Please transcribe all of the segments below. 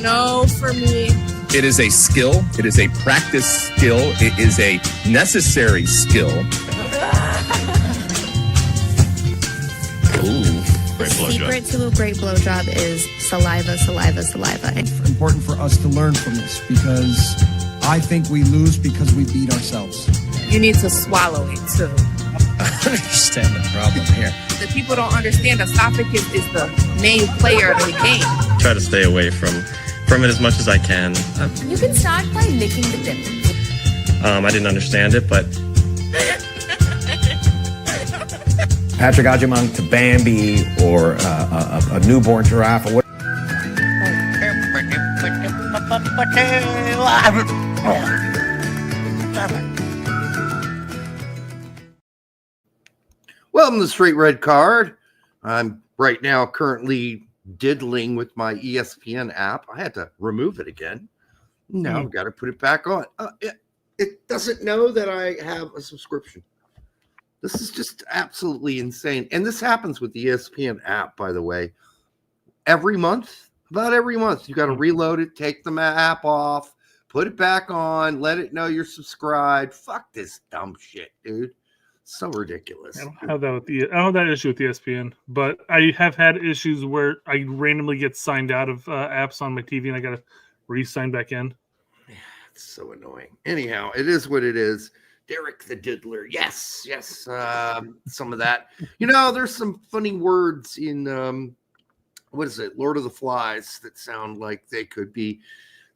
No, for me. It is a skill. It is a practice skill. It is a necessary skill. Ooh, great blowjob. The secret to a great blowjob is saliva, saliva, saliva. It's important for us to learn from this because I think we lose because we beat ourselves. You need to swallow it too. I understand the problem here. The people don't understand esophagus is the main player of the game. Try to stay away from it as much as I can. You can start by licking the dip. I didn't understand it, but... Patrick Agyemang to Bambi or a newborn giraffe or what? Welcome to Straight Red Card. I'm right now currently diddling with my ESPN app. I had to remove it again. Now I've got to put it back on. It doesn't know that I have a subscription. This is just absolutely insane. And this happens with the ESPN app, by the way. Every month, about every month, you got to reload it, take the app off, put it back on, let it know you're subscribed. Fuck this dumb shit, dude. So ridiculous. I don't have that issue with ESPN, but I have had issues where I randomly get signed out of apps on my TV and I got to re-sign back in. Yeah, it's so annoying. Anyhow, it is what it is. Derek the Diddler. Yes. Some of that. You know, there's some funny words in, what is it? Lord of the Flies that sound like they could be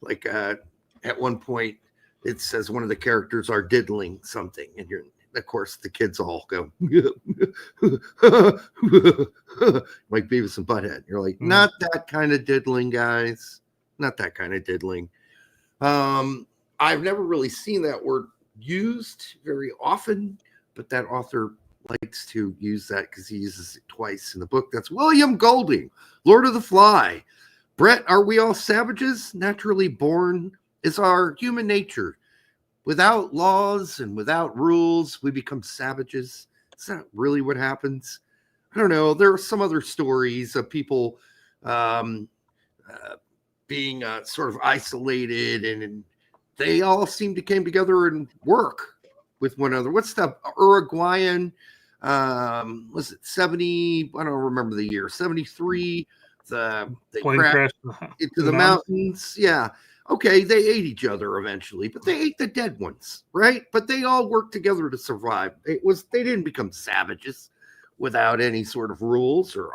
like, at one point it says one of the characters are diddling something and of course, the kids all go like Beavis and Butthead. You're like, not that kind of diddling, guys. Not that kind of diddling. I've never really seen that word used very often, but that author likes to use that because he uses it twice in the book. That's William Golding, Lord of the Fly. Brett, are we all savages? Naturally born is our human nature. Without laws and without rules, we become savages. Is that really what happens? I don't know. There are some other stories of people being sort of isolated, and they all seem to came together and work with one another. What's the Uruguayan? Was it 70? I don't remember the year. 73. They crashed into the mountains. Yeah. Okay, they ate each other eventually, but they ate the dead ones, right? But they all worked together to survive. They didn't become savages without any sort of rules or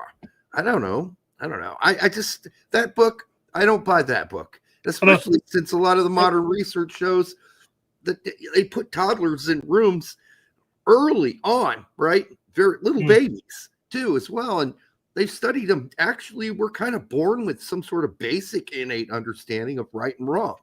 I don't know. I just that book, I don't buy that book, especially since a lot of the modern research shows that they put toddlers in rooms early on, right? Very little babies too as well, and they've studied them. Actually, we're kind of born with some sort of basic innate understanding of right and wrong.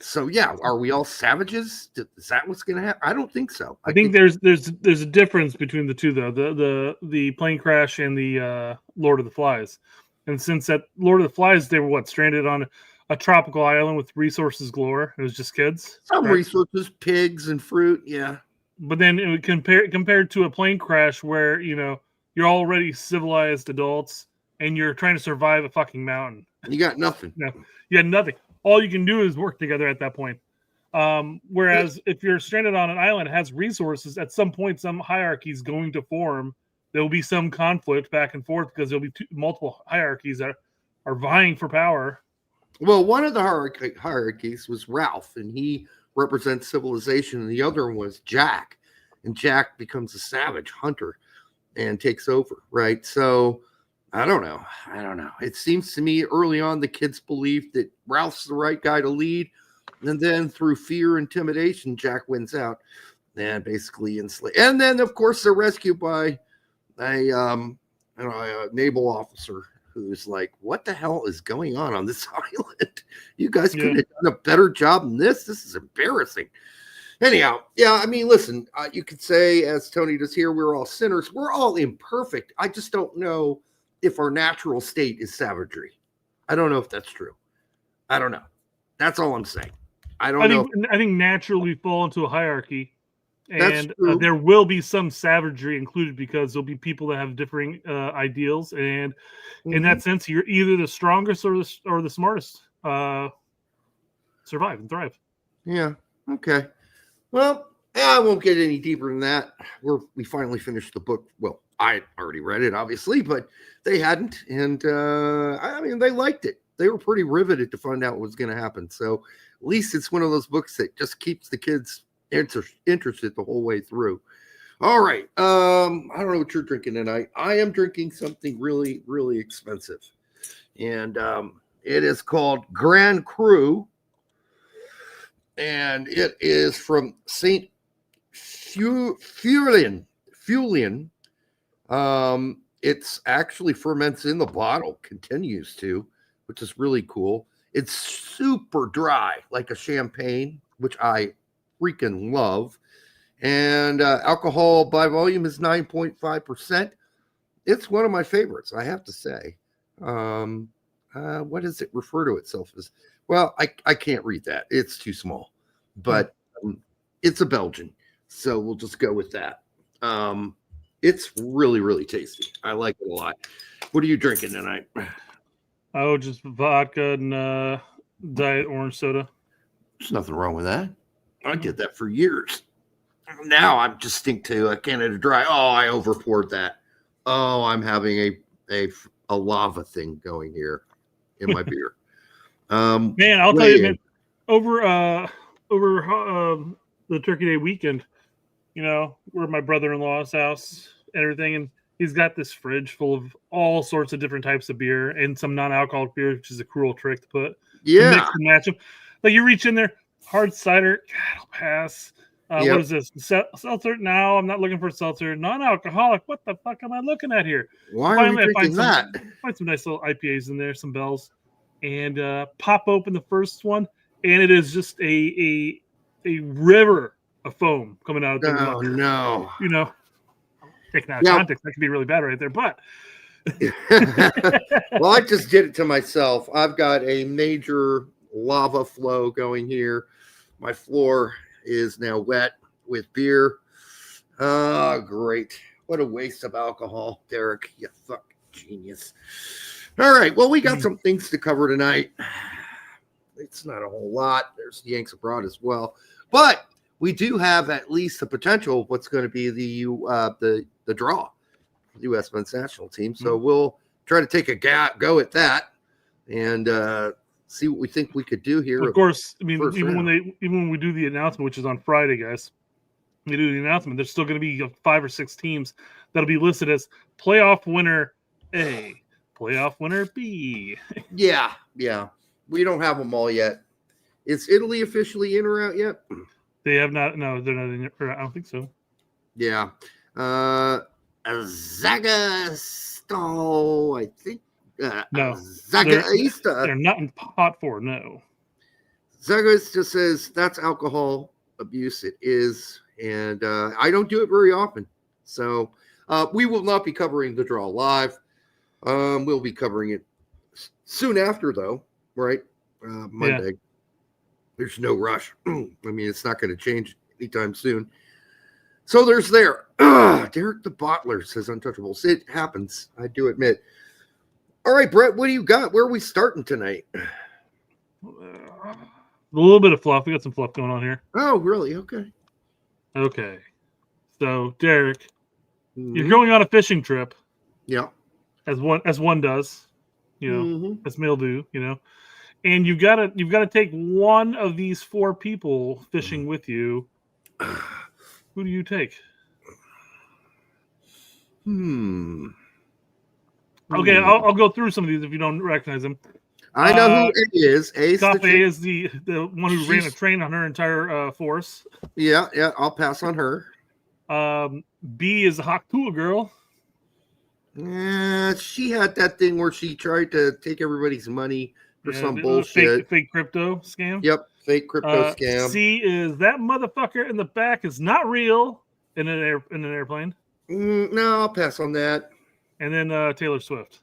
So, yeah, are we all savages? Is that what's going to happen? I don't think so. I think there's a difference between the two, though. The plane crash and the Lord of the Flies. And since that Lord of the Flies, they were stranded on a tropical island with resources galore. It was just kids. Some resources, pigs and fruit, yeah. But then it would compared to a plane crash where, you're already civilized adults, and you're trying to survive a fucking mountain. You got nothing. No, you got nothing. All you can do is work together at that point. Whereas if you're stranded on an island that has resources, at some point, some hierarchy is going to form. There will be some conflict back and forth because there'll be multiple hierarchies that are vying for power. Well, one of the hierarchies was Ralph, and he represents civilization, and the other one was Jack. And Jack becomes a savage hunter and takes over, right? So I don't know. It seems to me early on the kids believed that Ralph's the right guy to lead, and then through fear, intimidation, Jack wins out and basically enslaved. And then, of course, they're rescued by a naval officer who's like, "What the hell is going on this island? You guys could have done a better job than this. This is embarrassing." Anyhow, yeah, I mean, listen, you could say, as Tony does here, we're all sinners. We're all imperfect. I just don't know if our natural state is savagery. I don't know if that's true. I don't know. That's all I'm saying. I think naturally we fall into a hierarchy, and there will be some savagery included because there'll be people that have differing ideals, and in that sense, you're either the strongest or the smartest. survive and thrive. Yeah. Okay. Well, I won't get any deeper than that. We finally finished the book. Well, I already read it, obviously, but they hadn't, and I mean, they liked it. They were pretty riveted to find out what was going to happen. So at least it's one of those books that just keeps the kids interested the whole way through. All right. I don't know what you're drinking tonight. I am drinking something really, really expensive, and it is called Grand Cru, and it is from St. Fulian. It's actually ferments in the bottle, continues to, which is really cool. It's super dry, like a champagne, which I freaking love. And alcohol by volume is 9.5%. It's one of my favorites, I have to say. What does it refer to itself as? Well, I can't read that. It's too small. But it's a Belgian, so we'll just go with that. It's really, really tasty. I like it a lot. What are you drinking tonight? Oh, just vodka and diet orange soda. There's nothing wrong with that. I did that for years. Now I'm just stick to a Canada Dry. Oh, I overpoured that. Oh, I'm having a lava thing going here in my beer. Man, I'll tell you, man, over the Turkey Day weekend, you know, we're at my brother-in-law's house and everything, and he's got this fridge full of all sorts of different types of beer and some non-alcoholic beer, which is a cruel trick to put. Yeah. To mix and match them. Like you reach in there, hard cider, God, I'll pass. What is this? Seltzer? No, I'm not looking for seltzer. Non-alcoholic. What the fuck am I looking at here? Why are we drinking that? Find some nice little IPAs in there, some bells, and pop open the first one, and it is just a river of foam coming out of the Oh, no. You know, taken out of context, that could be really bad right there. But well, I just did it to myself. I've got a major lava flow going here. My floor is now wet with beer. Oh, great. What a waste of alcohol, Derek. You fucking genius. All right. Well, we got some things to cover tonight. It's not a whole lot. There's Yanks abroad as well. But we do have at least the potential of what's going to be the draw for the U.S. men's national team. So we'll try to take a go at that and see what we think we could do here. Of course, I mean, even when we do the announcement, which is on Friday, guys, we do the announcement, there's still going to be 5 or 6 teams that'll be listed as playoff winner A, playoff winner B. Yeah. We don't have them all yet. Is Italy officially in or out yet? They have not. No, they're not in. I don't think so. Yeah. Zagasto, I think. No. Zagaista. They're not in pot 4, no. Zagas just says that's alcohol abuse. It is. And I don't do it very often. So we will not be covering the draw live. We'll be covering it soon after, though, right? Monday. Yeah. There's no rush. I mean, it's not going to change anytime soon. So there's there. Derek the Bottler says Untouchables. It happens. I do admit. All right, Brett, what do you got? Where are we starting tonight? A little bit of fluff. We got some fluff going on here. Oh, really? Okay. Okay. So, Derek, you're going on a fishing trip. Yeah. As one does, you know, as male do, you know. And you've got to take one of these 4 people fishing with you. Who do you take? Okay, I'll go through some of these if you don't recognize them. I know who it is. Ace is the one who ran a train on her entire force. Yeah, I'll pass on her. B is the Haktua girl. She had that thing where she tried to take everybody's money for some bullshit. Fake crypto scam. Yep, fake crypto scam. C is that motherfucker in the back is not real in an airplane. No, I'll pass on that. And then Taylor Swift.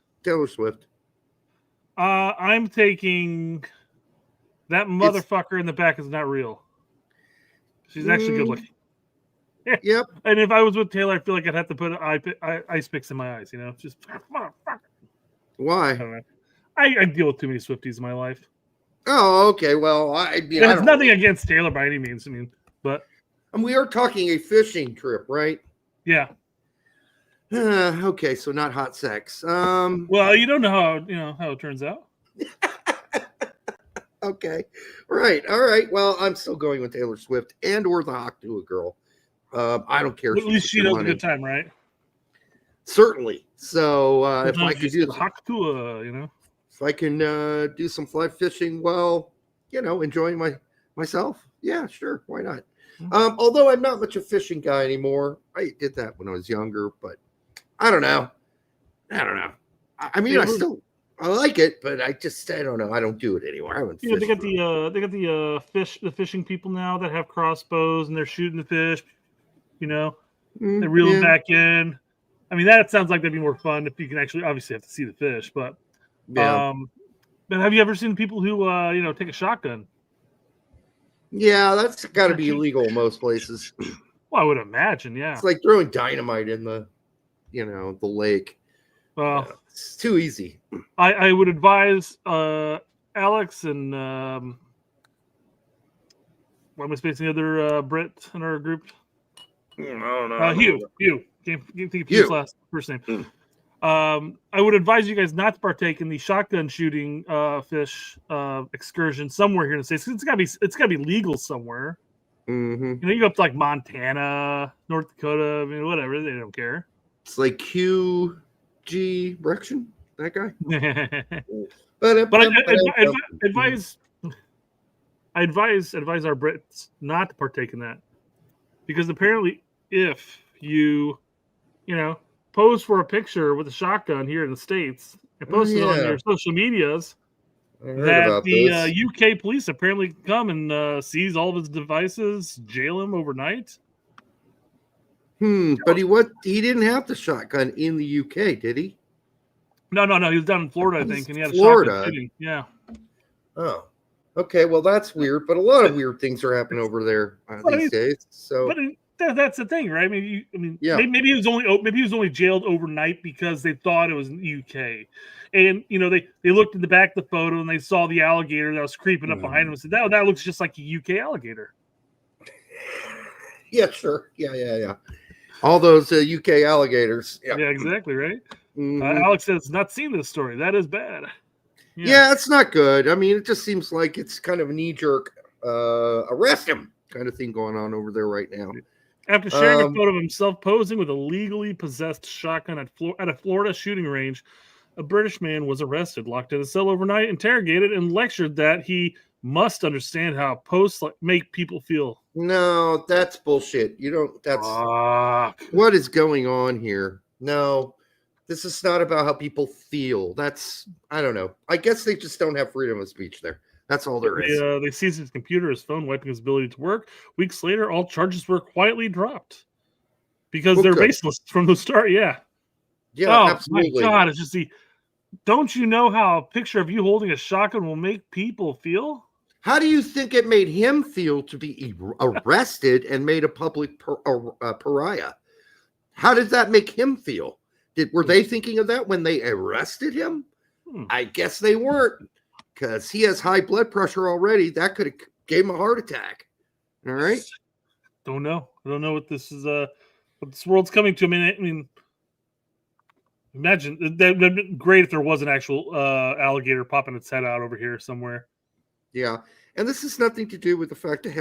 I'm taking that motherfucker in the back is not real. She's actually good looking. Yep. And if I was with Taylor, I feel like I'd have to put ice picks in my eyes, you know? Just motherfucker. Why? I don't know. I deal with too many Swifties in my life. Oh, okay. Well, I mean, I It's don't nothing know. against Taylor by any means. I mean, but And we are talking a fishing trip, right? yeah. Okay, so not hot sex. Well, you don't know how it turns out. Okay, right. All right. Well, I'm still going with Taylor Swift and or the Hawktua girl. I don't care. At least she knows a good time, right? Certainly. So if I Sometimes could you do the hawk to if I can do some fly fishing while enjoying myself, yeah, sure, why not? Although I'm not much a fishing guy anymore. I did that when I was younger, but I don't know. I mean, I like it, but I don't know. I don't do it anymore. I haven't. They got fished the fishing people now that have crossbows and they're shooting the fish. They reel yeah. them back in. I mean, that sounds like that'd be more fun if you can actually obviously have to see the fish, but Yeah. But have you ever seen people who take a shotgun? Yeah, that's got to be illegal in most places. Well, I would imagine, yeah. It's like throwing dynamite in the lake. Well, it's too easy. I would advise Alex and what am I spacing the other Brit in our group? No. Hugh. Can't think of his first name. I would advise you guys not to partake in the shotgun shooting fish excursion somewhere here in the States. It's gotta be legal somewhere. Mm-hmm. You go up to like Montana, North Dakota, I mean, whatever, they don't care. It's like QG Brection, that guy. But I advise our Brits not to partake in that, because apparently if you pose for a picture with a shotgun here in the States and post it on your social medias, that the UK police apparently come and seize all of his devices, jail him overnight. But he didn't have the shotgun in the UK, did he? No. He was down in Florida, I think, and he had a shotgun shooting. Yeah. Oh, okay. Well, that's weird, but a lot of weird things are happening over there these days. So, but that's the thing, right? Maybe yeah. Maybe he was only jailed overnight because they thought it was in the UK, and they looked in the back of the photo and they saw the alligator that was creeping up behind him and said, that looks just like a UK alligator. Yeah, sure. Yeah. All those UK alligators. Yeah, exactly, right? Mm-hmm. Alex has not seen this story. That is bad. Yeah, it's not good. I mean, it just seems like it's kind of a knee-jerk arrest him kind of thing going on over there right now. After sharing a photo of himself posing with a legally possessed shotgun at a Florida shooting range, a British man was arrested, locked in a cell overnight, interrogated, and lectured that he must understand how posts make people feel. No, that's bullshit. What is going on here? No, this is not about how people feel. I don't know. I guess they just don't have freedom of speech there. That's all there is. They seized his computer, his phone, wiping his ability to work. Weeks later, all charges were quietly dropped because they're baseless from the start. Yeah. Yeah, absolutely. My God, it's just don't you know how a picture of you holding a shotgun will make people feel? How do you think it made him feel to be arrested and made a public pariah? How did that make him feel? Were they thinking of that when they arrested him? I guess they weren't, because he has high blood pressure already. That could have gave him a heart attack. All right. Don't know. I don't know what this is. What this world's coming to. I mean, imagine that'd been great if there was an actual alligator popping its head out over here somewhere. Yeah, and this has nothing to do with the fact they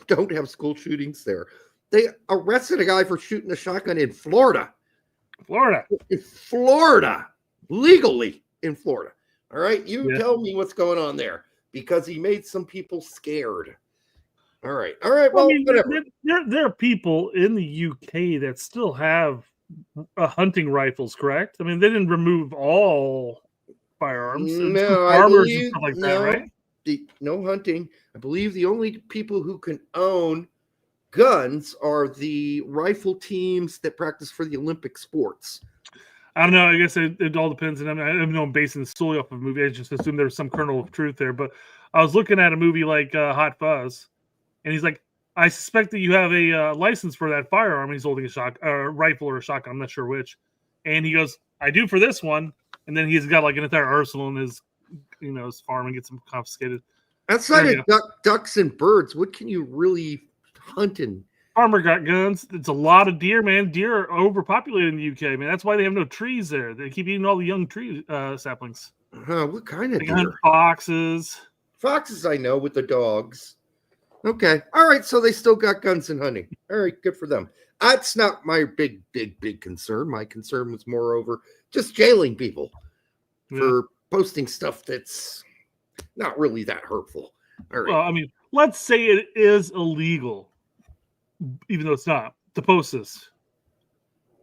don't have school shootings there. They arrested a guy for shooting a shotgun in Florida. Legally in Florida. All right, tell me what's going on there, because he made some people scared. All right. Well, whatever. There are people in the UK that still have hunting rifles, correct? I mean, they didn't remove all firearms. No, farmers and stuff like that, right? No hunting. I believe the only people who can own guns are the rifle teams that practice for the Olympic sports. I don't know. I guess it all depends. And I know I'm basing this solely off of a movie. I just assume there's some kernel of truth there. But I was looking at a movie like Hot Fuzz, and he's like, I suspect that you have a license for that firearm. He's holding a rifle or a shotgun. I'm not sure which. And he goes, I do for this one. And then he's got like an entire arsenal in his farm and gets them confiscated. Outside of ducks and birds, what can you really hunt in? Farmer got guns. It's a lot of deer, man. Deer are overpopulated in the UK, man. That's why they have no trees there. They keep eating all the young tree saplings. What kind of They deer? hunt foxes. Foxes, I know, with the dogs. Okay. All right. So they still got guns and hunting. All right. Good for them. That's not my big concern. My concern was more over just jailing people for posting stuff that's not really that hurtful. All right. Well, I mean, let's say it is illegal, even though it's not, to post this.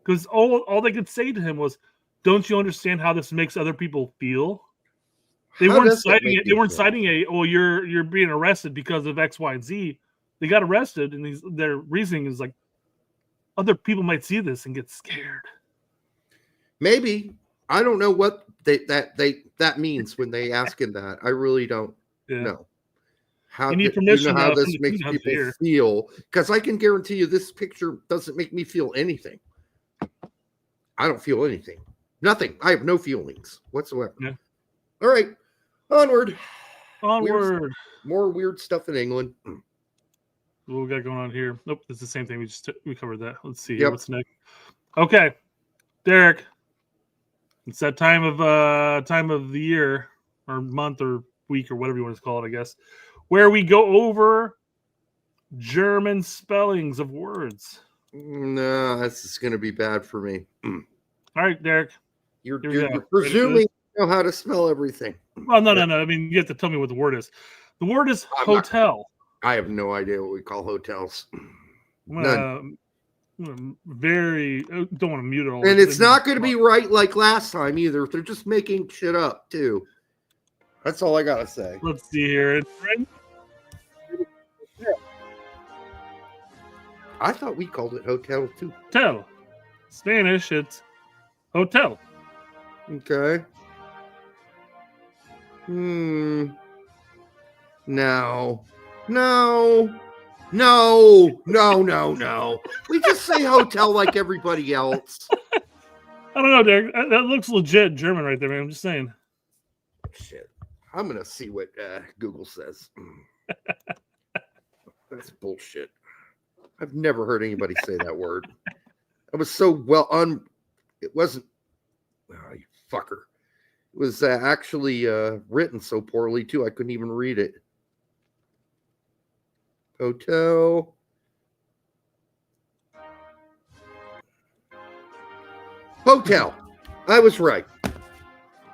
Because all they could say to him was, don't you understand how this makes other people feel? They weren't citing it. They weren't citing you're being arrested because of X, Y, and Z. They got arrested, and their reasoning is like, other people might see this and get scared. Maybe. I don't know what that means when they ask him that. I really don't know. How you need permission. How this makes people feel? Because I can guarantee you, this picture doesn't make me feel anything. I don't feel anything. Nothing. I have no feelings whatsoever. Yeah. All right. Onward. More weird stuff in England. What we got going on here? Nope, it's the same thing. We covered that. Let's see. Yep. What's next? Okay, Derek. It's that time of the year or month or week or whatever you want to call it, I guess, where we go over German spellings of words. No, this is going to be bad for me. All right, Derek. You're presuming you know how to spell everything. Well, no. I mean, you have to tell me what the word is. The word is hotel. I have no idea what we call hotels. None. Very don't want to mute it all. And it's not going to be right like last time either. They're just making shit up too. That's all I gotta say. Let's see here. I thought we called it hotel too. Hotel. Spanish, it's hotel. Okay. No. We just say hotel like everybody else. I don't know, Derek. That looks legit German right there, man. I'm just saying. Shit. I'm going to see what Google says. That's bullshit. I've never heard anybody say that word. It was so it wasn't, you fucker. It was actually written so poorly, too, I couldn't even read it. Hotel. Hotel. I was right.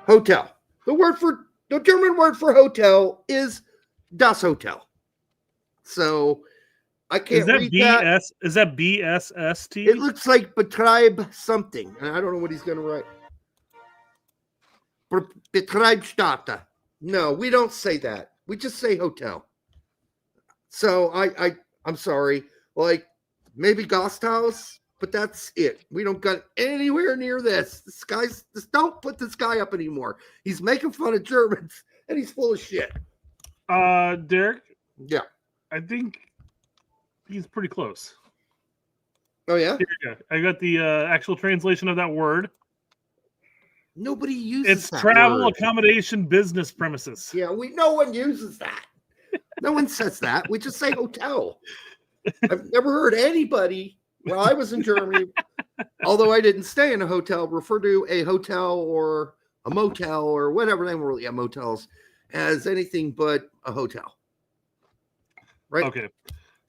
Hotel. The German word for hotel is das Hotel. So I can't read that. Is that BSST? It looks like Betreib something, and I don't know what he's going to write. Betreibstatte. No, we don't say that. We just say hotel. So I'm sorry. Like maybe Gasthaus, but that's it. We don't got anywhere near this. Just don't put this guy up anymore. He's making fun of Germans and he's full of shit. Derek? Yeah. I think he's pretty close. Oh, yeah? Here we go. I got the actual translation of that word. Nobody uses It's travel, accommodation, business premises. Yeah, no one uses that. No one says that. We just say hotel. I've never heard anybody, while I was in Germany, although I didn't stay in a hotel, refer to a hotel or a motel or whatever they were, motels, as anything but a hotel. Right? Okay.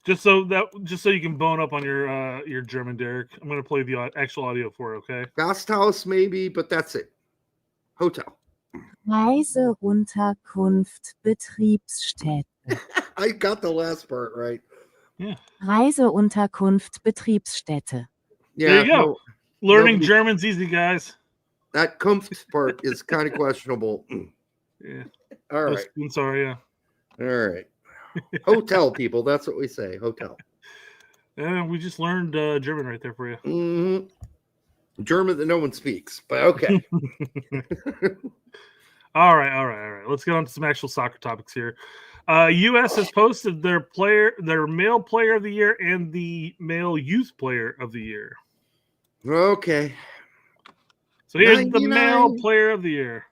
Just so you can bone up on your German, Derek, I'm going to play the actual audio for it, okay? Gasthaus maybe, but that's it. Hotel. Reiseunterkunft, Betriebsstätte. I got the last part right. Yeah. Reiseunterkunft, Betriebsstätte. Yeah, there you go. Learning German's easy, guys. That Kunft part is kind of questionable. Yeah. All right. I'm sorry, yeah. All right. Hotel, people. That's what we say. Hotel. Yeah, we just learned German right there for you. Mm-hmm. German that no one speaks, but okay. All right. Let's get on to some actual soccer topics here. U.S. has posted their male player of the year and the male youth player of the year. Okay. So here's the male player of the year.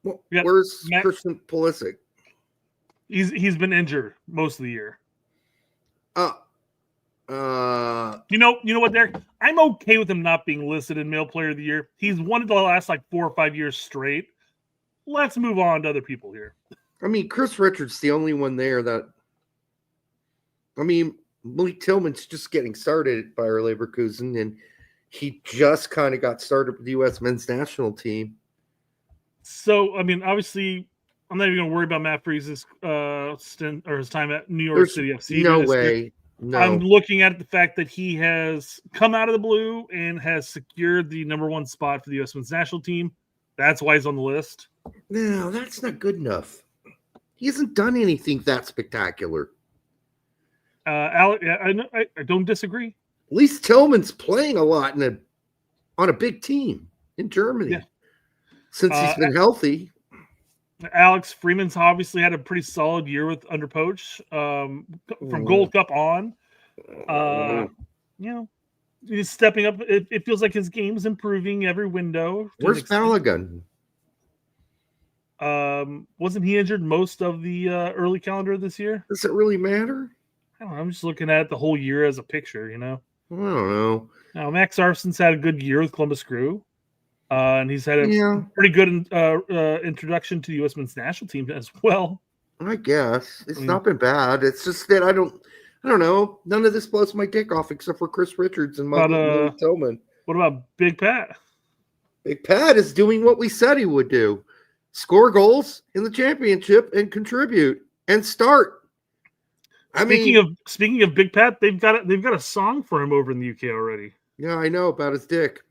Where's Christian Pulisic? He's been injured most of the year. You know what, Derek? I'm okay with him not being listed in Male Player of the Year. He's won it the last 4 or 5 years straight. Let's move on to other people here. I mean, Chris Richards, the only one there that. I mean, Malik Tillman's just getting started at Bayer Leverkusen, and he just kind of got started with the U.S. men's national team. So, I mean, obviously, I'm not even going to worry about Matt Freese's stint or his time at New York City FC. No way. No. I'm looking at the fact that he has come out of the blue and has secured the number 1 spot for the U.S. men's national team. That's why he's on the list. No, that's not good enough. He hasn't done anything that spectacular. Alex, I don't disagree. At least Tillman's playing a lot on a big team in Germany since he's been healthy. Alex Freeman's obviously had a pretty solid year under Poch from Gold Cup on. He's stepping up. It feels like his game's improving every window. Where's Balogun? Wasn't he injured most of the early calendar this year? Does it really matter? I don't know. I'm just looking at the whole year as a picture, I don't know. Now, Max Arson's had a good year with Columbus Crew. And he's had a pretty good introduction to the U.S. men's national team as well. I guess. It's not been bad. It's just that I don't know. None of this blows my dick off except for Chris Richards and Mike Tillman. What about Big Pat? Big Pat is doing what we said he would do. Score goals in the championship and contribute and start. Speaking of Big Pat, they've got a song for him over in the UK already. Yeah, I know about his dick.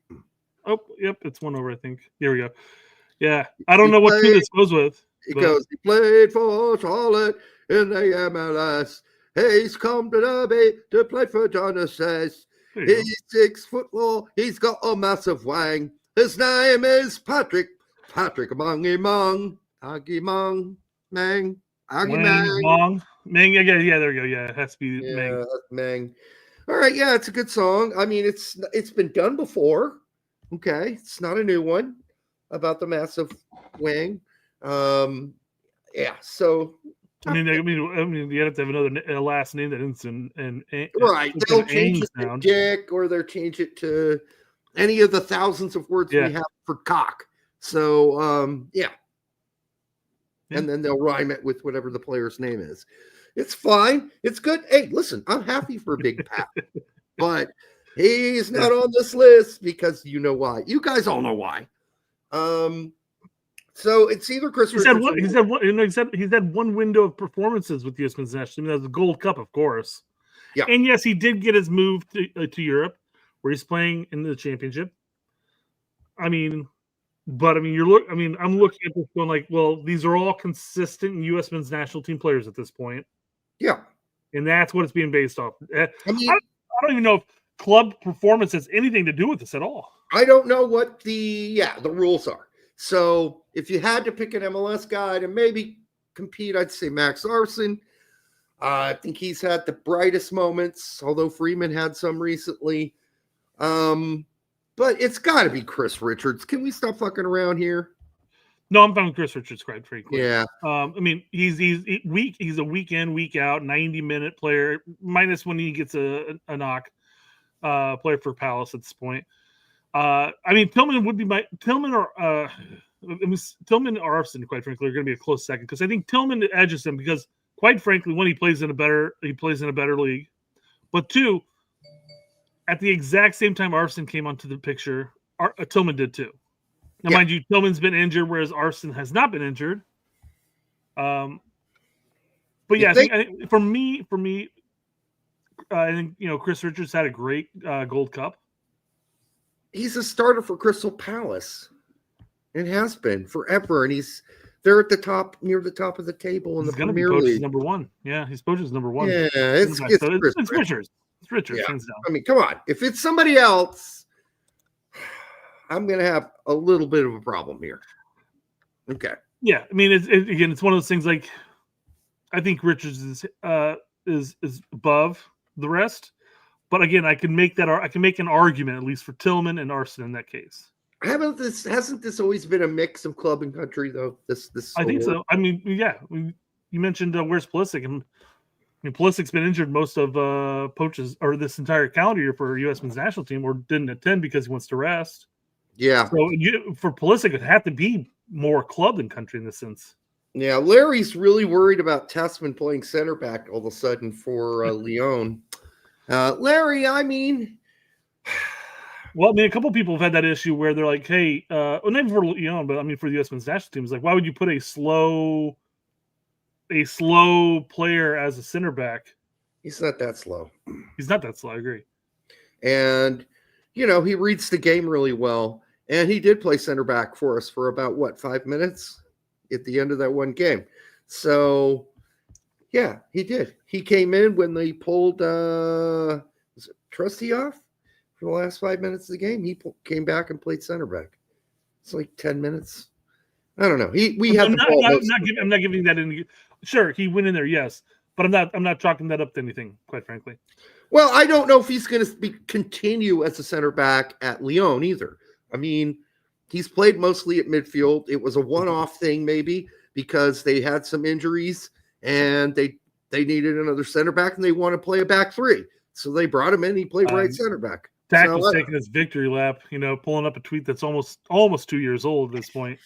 Oh, yep, it's one over, I think. Here we go. Yeah, I don't know what tune this goes with. He played for Charlotte in the MLS. He's come to Derby to play for Genesis. He's 6 foot long. He's got a massive wang. His name is Patrick Mongy Mong. Aggie Mong. Mang. Aggie Mang. Mang. Yeah, there we go. Yeah, it has to be Mang. Yeah, Mang. All right, yeah, it's a good song. I mean, it's been done before. Okay, it's not a new one about the massive wang. Yeah, so I mean, you have to have another last name that ends in right. They'll change it to Dick, or they'll change it to any of the thousands of words we have for cock. So, yeah, and then they'll rhyme it with whatever the player's name is. It's fine. It's good. Hey, listen, I'm happy for Big Pat, but he's not on this list because you know why. You guys all know why. So it's either Chris. He's had one window of performances with the U.S. men's national team. That's the Gold Cup, of course. Yeah, and yes, he did get his move to Europe, where he's playing in the championship. I'm looking at this going like, well, these are all consistent U.S. men's national team players at this point. Yeah, and that's what it's being based off. I don't even know if club performance has anything to do with this at all. I don't know what the rules are. So if you had to pick an MLS guy to maybe compete, I'd say Max Arson. I think he's had the brightest moments, although Freeman had some recently. But it's got to be Chris Richards. Can we stop fucking around here? No, I'm fine with Chris Richards, quite frankly. Yeah. He's a week in, week out, 90-minute player, minus when he gets a knock. Player for Palace at this point. Tillman would be Tillman or Arson, quite frankly, are going to be a close second because I think Tillman edges him because, quite frankly, one, he plays in a better league, but two, at the exact same time Arson came onto the picture, Tillman did too. Now, mind you, Tillman's been injured, whereas Arson has not been injured. But yeah, I think for me. I think Chris Richards had a great Gold Cup. He's a starter for Crystal Palace. It has been forever, and they're at the top, near the top of the table in the Premier League. Number one, yeah, he's Poch's number one. Yeah, it's Richards. It's Richards, yeah. hands down. I mean, come on, if it's somebody else, I'm going to have a little bit of a problem here. Okay. Yeah, I mean, it's one of those things. Like, I think Richards is above the rest, but again, I can make an argument at least for Tillman and Arson in that case. Hasn't this always been a mix of club and country though? This I think so. I mean, yeah, you mentioned where's Pulisic? And I mean, Pulisic's been injured most of Poch's or this entire calendar year for U.S. men's national team, or didn't attend because he wants to rest. Yeah. So for Pulisic, it would have to be more club than country in this sense. Yeah, Larry's really worried about Tessman playing center back all of a sudden for Lyon. Larry, I mean, well, I mean, a couple of people have had that issue where they're like, "Hey, well, not even for Lyon, but I mean for the U.S. men's national team, it's like, why would you put a slow player as a center back?" He's not that slow. He's not that slow. I agree. And he reads the game really well, and he did play center back for us for about 5 minutes at the end of that one game. So, yeah, he did. He came in when they pulled was it Trusty off for the last 5 minutes of the game. He came back and played center back. It's like 10 minutes. I don't know. I'm not giving that any. Sure, he went in there, yes, but I'm not chalking that up to anything, quite frankly. Well, I don't know if he's going to continue as a center back at Lyon either. I mean, he's played mostly at midfield. It was a one-off thing maybe because they had some injuries and they needed another center back and they want to play a back three. So they brought him in. He played right center back. Dak was taking his victory lap, pulling up a tweet that's almost 2 years old at this point.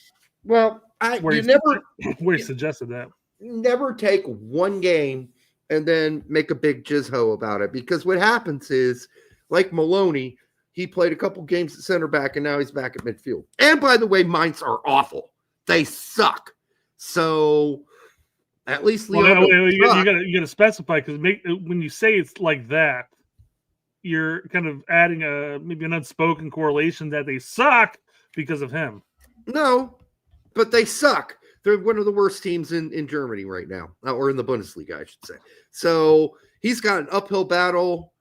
Well, where he suggested that. Never take one game and then make a big jizz-ho about it, because what happens is, like Maloney, he played a couple games at center back and now he's back at midfield. And by the way, Mainz are awful. They suck. So at least Lyon. You got to specify, because when you say it's like that, you're kind of adding maybe an unspoken correlation that they suck because of him. No, but they suck. They're one of the worst teams in Germany right now, or in the Bundesliga, I should say. So he's got an uphill battle.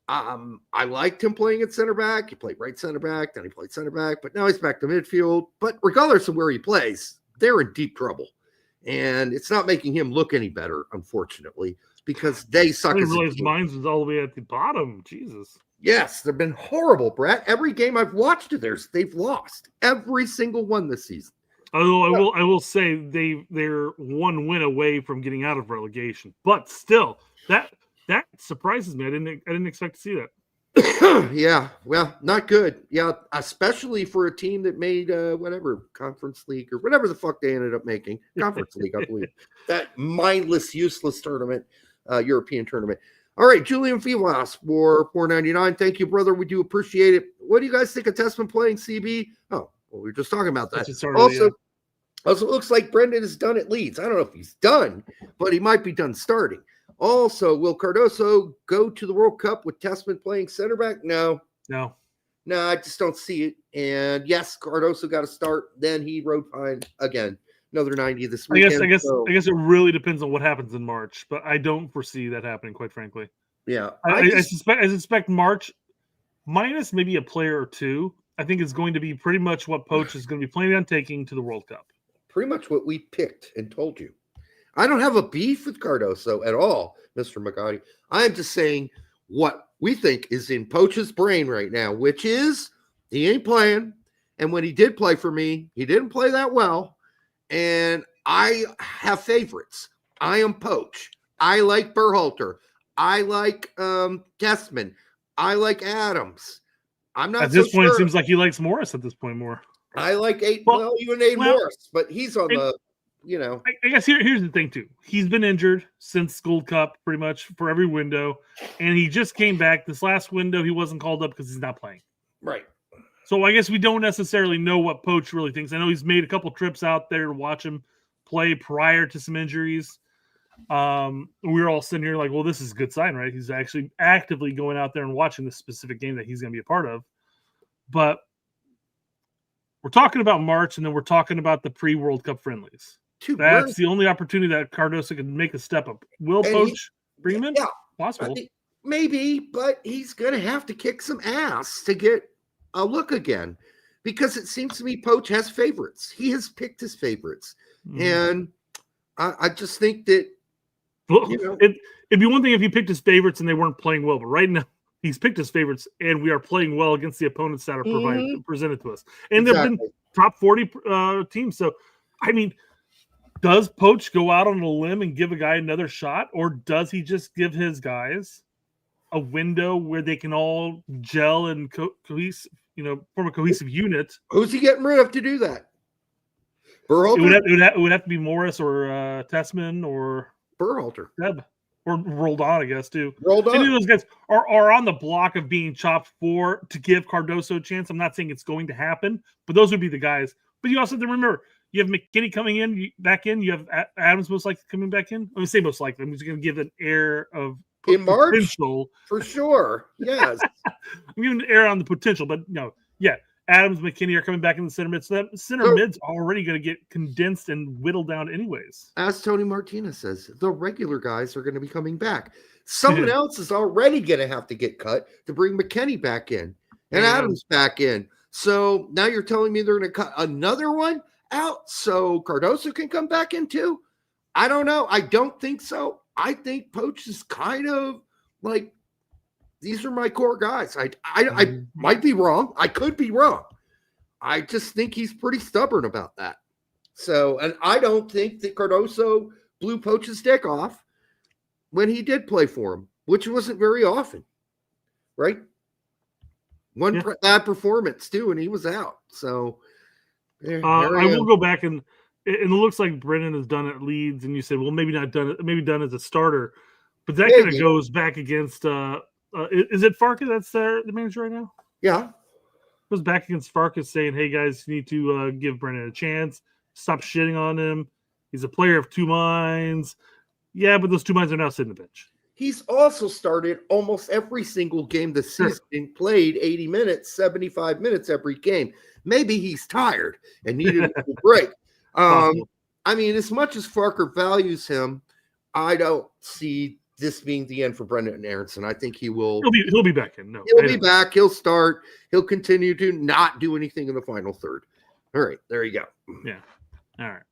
I liked him playing at center back. He played right center back, then he played center back, but now he's back to midfield. But regardless of where he plays, they're in deep trouble. And it's not making him look any better, unfortunately, because they suck. I didn't realize Mainz was all the way at the bottom. Jesus. Yes, they've been horrible, Brett. Every game I've watched of theirs, they've lost. Every single one this season. Although I will say they're one win away from getting out of relegation, but still that surprises me. I didn't expect to see that. Yeah, well, not good. Yeah, especially for a team that made whatever Conference League or whatever the fuck they ended up making. Conference League, I believe. That mindless, useless tournament, European tournament. All right, Julian Fivas for $4.99. Thank you, brother. We do appreciate it. What do you guys think of Tessman playing CB? Oh. Well, we were just talking about that. Also, it looks like Brendan is done at Leeds. I don't know if he's done, but he might be done starting. Also, will Cardoso go to the World Cup with Tessman playing center back? No, I just don't see it. And yes, Cardoso got to start. Then he rode fine again. Another 90 this weekend. I guess it really depends on what happens in March, but I don't foresee that happening, quite frankly. Yeah, I suspect March minus maybe a player or two. I think it's going to be pretty much what Poch is going to be planning on taking to the World Cup. Pretty much what we picked and told you. I don't have a beef with Cardoso at all, Mr. McGotti. I'm just saying what we think is in Poch's brain right now, which is he ain't playing. And when he did play for me, he didn't play that well. And I have favorites. I am Poch. I like Berhalter. I like Tessman. I like Adams. I'm not at this point. Sure. It seems like he likes Morris at this point more. I like even Aiden Morris, but he's on the. I guess here's the thing too. He's been injured since Gold Cup, pretty much for every window, and he just came back. This last window, he wasn't called up because he's not playing. Right. So I guess we don't necessarily know what Poch really thinks. I know he's made a couple trips out there to watch him play prior to some injuries. We were all sitting here like, well, this is a good sign, right? He's actually actively going out there and watching this specific game that he's going to be a part of. But we're talking about March, and then we're talking about the pre-World Cup friendlies. That's the only opportunity that Cardoso can make a step up. Will Poch bring him in? Yeah, possible. Maybe, but he's going to have to kick some ass to get a look again, because it seems to me Poch has favorites. He has picked his favorites, and I just think that it'd be one thing if he picked his favorites and they weren't playing well, but right now he's picked his favorites, and we are playing well against the opponents that are presented to us, and they've been top 40 teams. So, I mean, Does Poch go out on a limb and give a guy another shot, or does he just give his guys a window where they can all gel and form a cohesive unit? Who's he getting rid of to do that? Berhalter? It would have to be Morris or Tessman or Berhalter. Seb. Or rolled on, I guess, too. Rolled on. Any of those guys are on the block of being chopped to give Cardoso a chance. I'm not saying it's going to happen, but those would be the guys. But you also have to remember, you have McKinney coming back in. You have Adams most likely coming back in. Let me say most likely. I'm just going to give an air of in March potential. For sure. Yes. I'm giving an air on the potential, but no. Yeah. Adams, McKinney are coming back in the center mid. So that center mid's already going to get condensed and whittled down anyways. As Tony Martinez says, the regular guys are going to be coming back. Someone else is already going to have to get cut to bring McKinney back in and Adams back in. So now you're telling me they're going to cut another one out so Cardoso can come back in too? I don't know. I don't think so. I think Poch is kind of like, these are my core guys. I might be wrong. I could be wrong. I just think he's pretty stubborn about that. So, and I don't think that Cardoso blew Poch's dick off when he did play for him, which wasn't very often, right? One bad performance too, and he was out. So, I will go back and it looks like Brennan has done it at Leeds, and you said, well, maybe not done it, maybe done as a starter, but that kind of goes back against. Is it Farkas that's the manager right now? Yeah. Goes back against Farkas saying, hey, guys, you need to give Brennan a chance. Stop shitting on him. He's a player of two minds. Yeah, but those two minds are now sitting on the bench. He's also started almost every single game this season and played 80 minutes, 75 minutes every game. Maybe he's tired and needed a break. I mean, as much as Farker values him, I don't see this being the end for Brendan Aronson. I think he'll be back in. No, he'll be back. He'll start. He'll continue to not do anything in the final third. All right, there you go. Yeah. All right.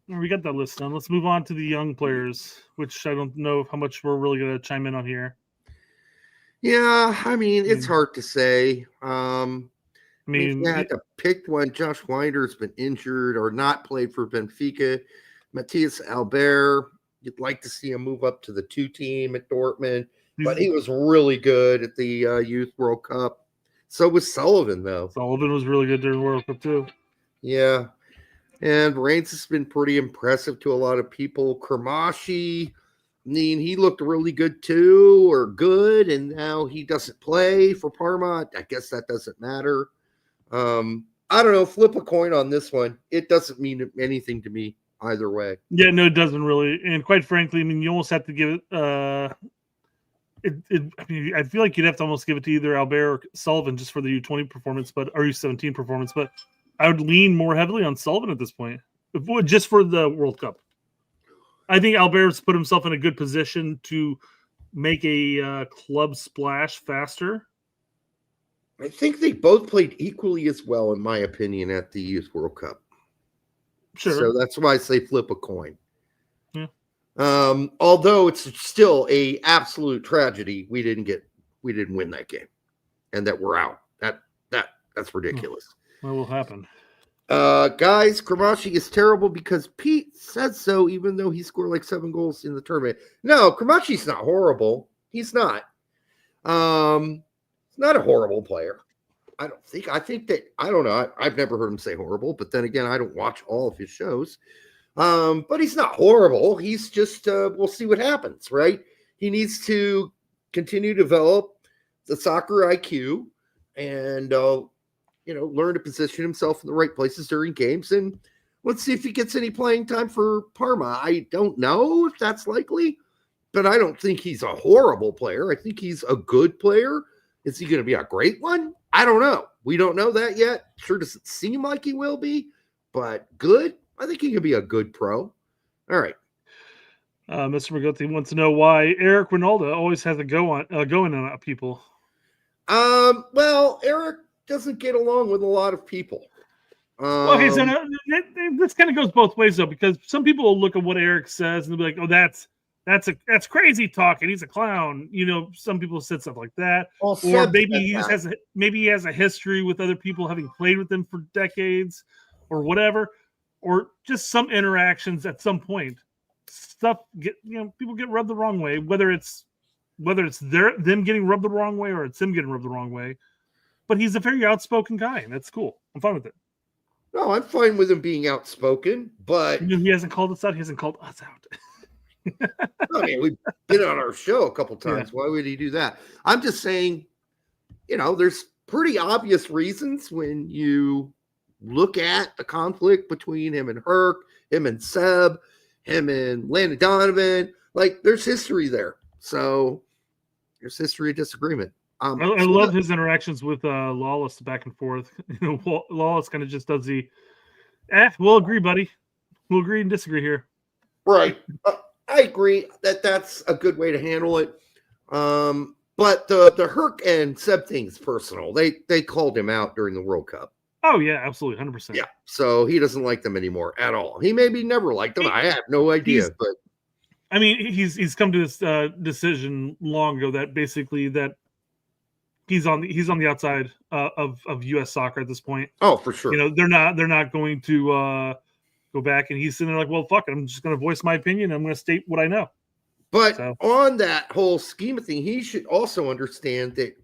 Yeah, we got that list done. Let's move on to the young players, which I don't know how much we're really going to chime in on here. Yeah, I mean, it's hard to say. If you had to pick one, Josh Winder's been injured or not played for Benfica. Matthias Albert, you'd like to see him move up to the 2 team at Dortmund, but he was really good at the Youth World Cup. So was Sullivan, though. Sullivan was really good during the World Cup, too. Yeah. And Reigns has been pretty impressive to a lot of people. Kramashi, I mean, he looked really good, too, and now he doesn't play for Parma. I guess that doesn't matter. I don't know. Flip a coin on this one. It doesn't mean anything to me either way. Yeah, no, it doesn't really. And quite frankly, I mean, you almost have to give it. I mean, I feel like you'd have to almost give it to either Albert or Sullivan just for the U20 performance, or U17 performance. But I would lean more heavily on Sullivan at this point, just for the World Cup. I think Albert's put himself in a good position to make a club splash faster. I think they both played equally as well, in my opinion, at the Youth World Cup. Sure. So that's why I say flip a coin. Yeah. Although it's still a absolute tragedy we didn't win that game, and that we're out. That's ridiculous. What will happen? Guys, Kramashi is terrible because Pete said so, even though he scored like 7 goals in the tournament. No, Kramashi's not horrible. He's not. Not a horrible player. I don't know. I've never heard him say horrible, but then again, I don't watch all of his shows. But he's not horrible. He's just, we'll see what happens, right? He needs to continue to develop the soccer IQ and, learn to position himself in the right places during games. And let's see if he gets any playing time for Parma. I don't know if that's likely, but I don't think he's a horrible player. I think he's a good player. Is he going to be a great one? I don't know. We don't know that yet. Sure doesn't seem like he will be, but good. I think he can be a good pro. All right. Mr. Magotti wants to know why Eric Wynalda always has a going on people. Well, Eric doesn't get along with a lot of people. Okay, so this kind of goes both ways, though, because some people will look at what Eric says and they'll be like, oh, that's that's crazy talk, and he's a clown. Some people said stuff like that, Well, or Seb maybe said he has a history with other people having played with him for decades, or whatever, or just some interactions at some point. Stuff people get rubbed the wrong way, whether it's them getting rubbed the wrong way or it's him getting rubbed the wrong way. But he's a very outspoken guy, and that's cool. I'm fine with it. No, I'm fine with him being outspoken, but He hasn't called us out. He hasn't called us out. I mean, we've been on our show a couple times. Yeah. Why would he do that? I'm just saying, there's pretty obvious reasons when you look at the conflict between him and Herc, him and Seb, him and Landon Donovan. Like, there's history there. So there's history of disagreement. I love his interactions with Lawless back and forth. Lawless kind of just does we'll agree, buddy. We'll agree and disagree here. Right. I agree that that's a good way to handle it. But the Herc and Seb thing's personal. They called him out during the World Cup. Oh, yeah, absolutely, 100%. Yeah, so he doesn't like them anymore at all. He maybe never liked them. I have no idea. But I mean, he's come to this decision long ago that basically that he's on the outside of U.S. soccer at this point. Oh, for sure. They're not going to go back, and he's sitting there like, well, fuck it, I'm just going to voice my opinion. I'm going to state what I know. But on that whole scheme of thing, he should also understand that,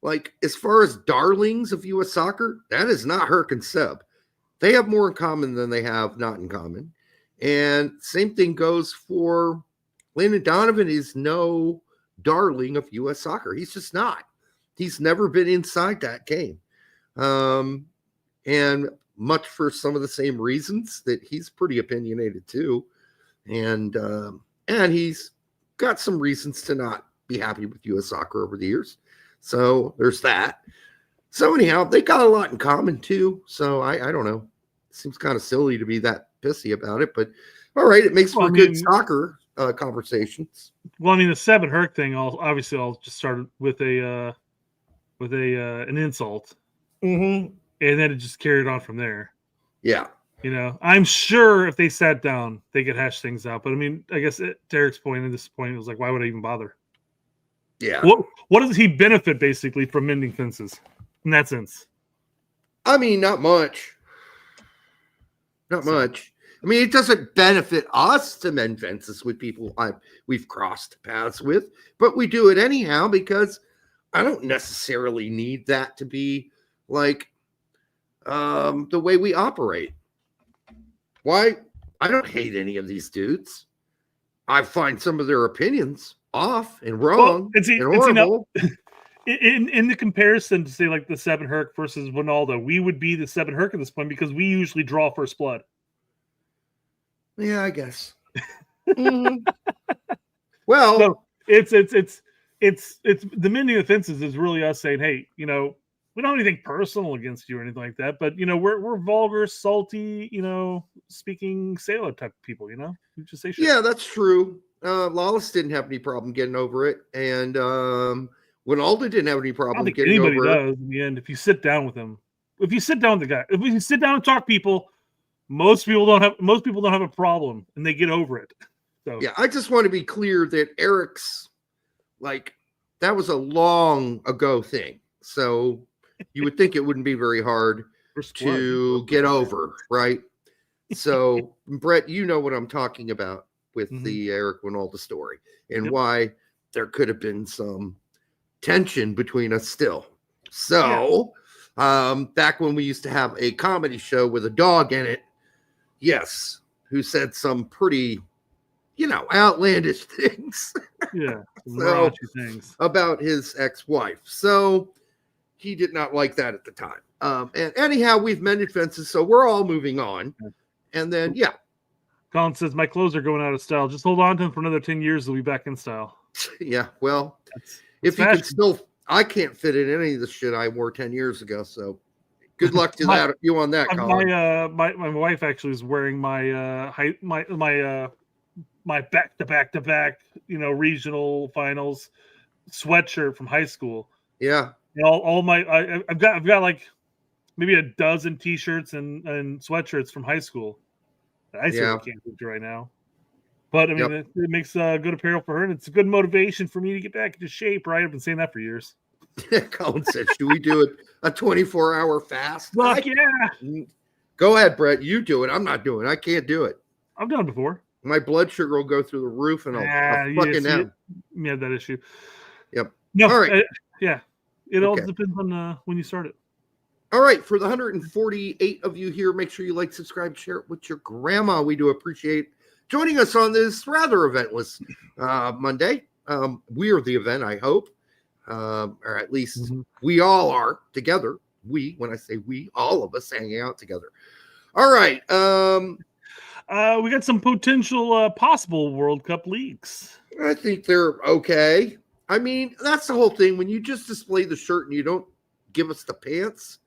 like, as far as darlings of U.S. soccer, that is not Herc and Seb. They have more in common than they have not in common. And same thing goes for Landon Donovan is no darling of U.S. soccer. He's just not. He's never been inside that game. And much for some of the same reasons that he's pretty opinionated too. And he's got some reasons to not be happy with U.S. soccer over the years. So there's that. So anyhow, they got a lot in common too. So I don't know. It seems kind of silly to be that pissy about it, but all right, it makes for good soccer conversations. Well, I mean, the Seb and Herc thing, I'll just start with an insult, and then it just carried on from there. Yeah, I'm sure if they sat down, they could hash things out. But I mean, I guess Derek's point and this point was like, why would I even bother? Yeah. What does he benefit basically from mending fences in that sense? I mean, not much. Not much. I mean, it doesn't benefit us to mend fences with people we've crossed paths with, but we do it anyhow because I don't necessarily need that to be like the way we operate. Why? I don't hate any of these dudes. I find some of their opinions off and wrong and horrible. In the comparison to say like the Seven Herc versus Wynalda, we would be the Seven Herc at this point because we usually draw first blood. Yeah, I guess. Well, so it's the mending of fences is really us saying, hey, we don't have anything personal against you or anything like that, but we're vulgar, salty, speaking sailor type of people. We just say shit. Yeah, that's true. Lawless didn't have any problem getting over it, and Wynalda didn't have any problem getting over it. Anybody does in the end if you sit down with him. If you sit down with the guy, if you sit down and talk people. Most people don't have a problem and they get over it. So yeah, I just want to be clear that Eric's that was a long ago thing. So you would think it wouldn't be very hard to get over, right? So Brett, you know what I'm talking about with the Eric Wynalda story and why there could have been some tension between us still. So back when we used to have a comedy show with a dog in it, yes, who said some pretty, outlandish things. Yeah, things about his ex-wife. So he did not like that at the time. And anyhow, we've mended fences, so we're all moving on. And then, Colin says, my clothes are going out of style. Just hold on to them for another 10 years. They'll be back in style. Yeah, well, if you can still, I can't fit in any of the shit I wore 10 years ago, so good luck to you on that, Colin. My wife actually is wearing my back-to-back regional finals sweatshirt from high school. Yeah. All my I've got like maybe a dozen t-shirts and sweatshirts from high school. I certainly can't do right now. But I mean, it makes good apparel for her, and it's a good motivation for me to get back into shape. Right? I've been saying that for years. Colin said, "Should we do a 24-hour fast?" Fuck yeah! Go ahead, Brett. You do it. I'm not doing it. I can't do it. I've done it before. My blood sugar will go through the roof, and I'll fucking out. You have that issue. Yep. No. All right. Yeah. It all depends on when you start it. All right. For the 148 of you here, make sure you like, subscribe, share it with your grandma. We do appreciate joining us on this rather eventless Monday. We are the event, I hope. Or at least we all are together. When I say we, all of us hanging out together. All right. We got some potential possible World Cup leaks. I think they're okay. I mean, that's the whole thing. When you just display the shirt and you don't give us the pants,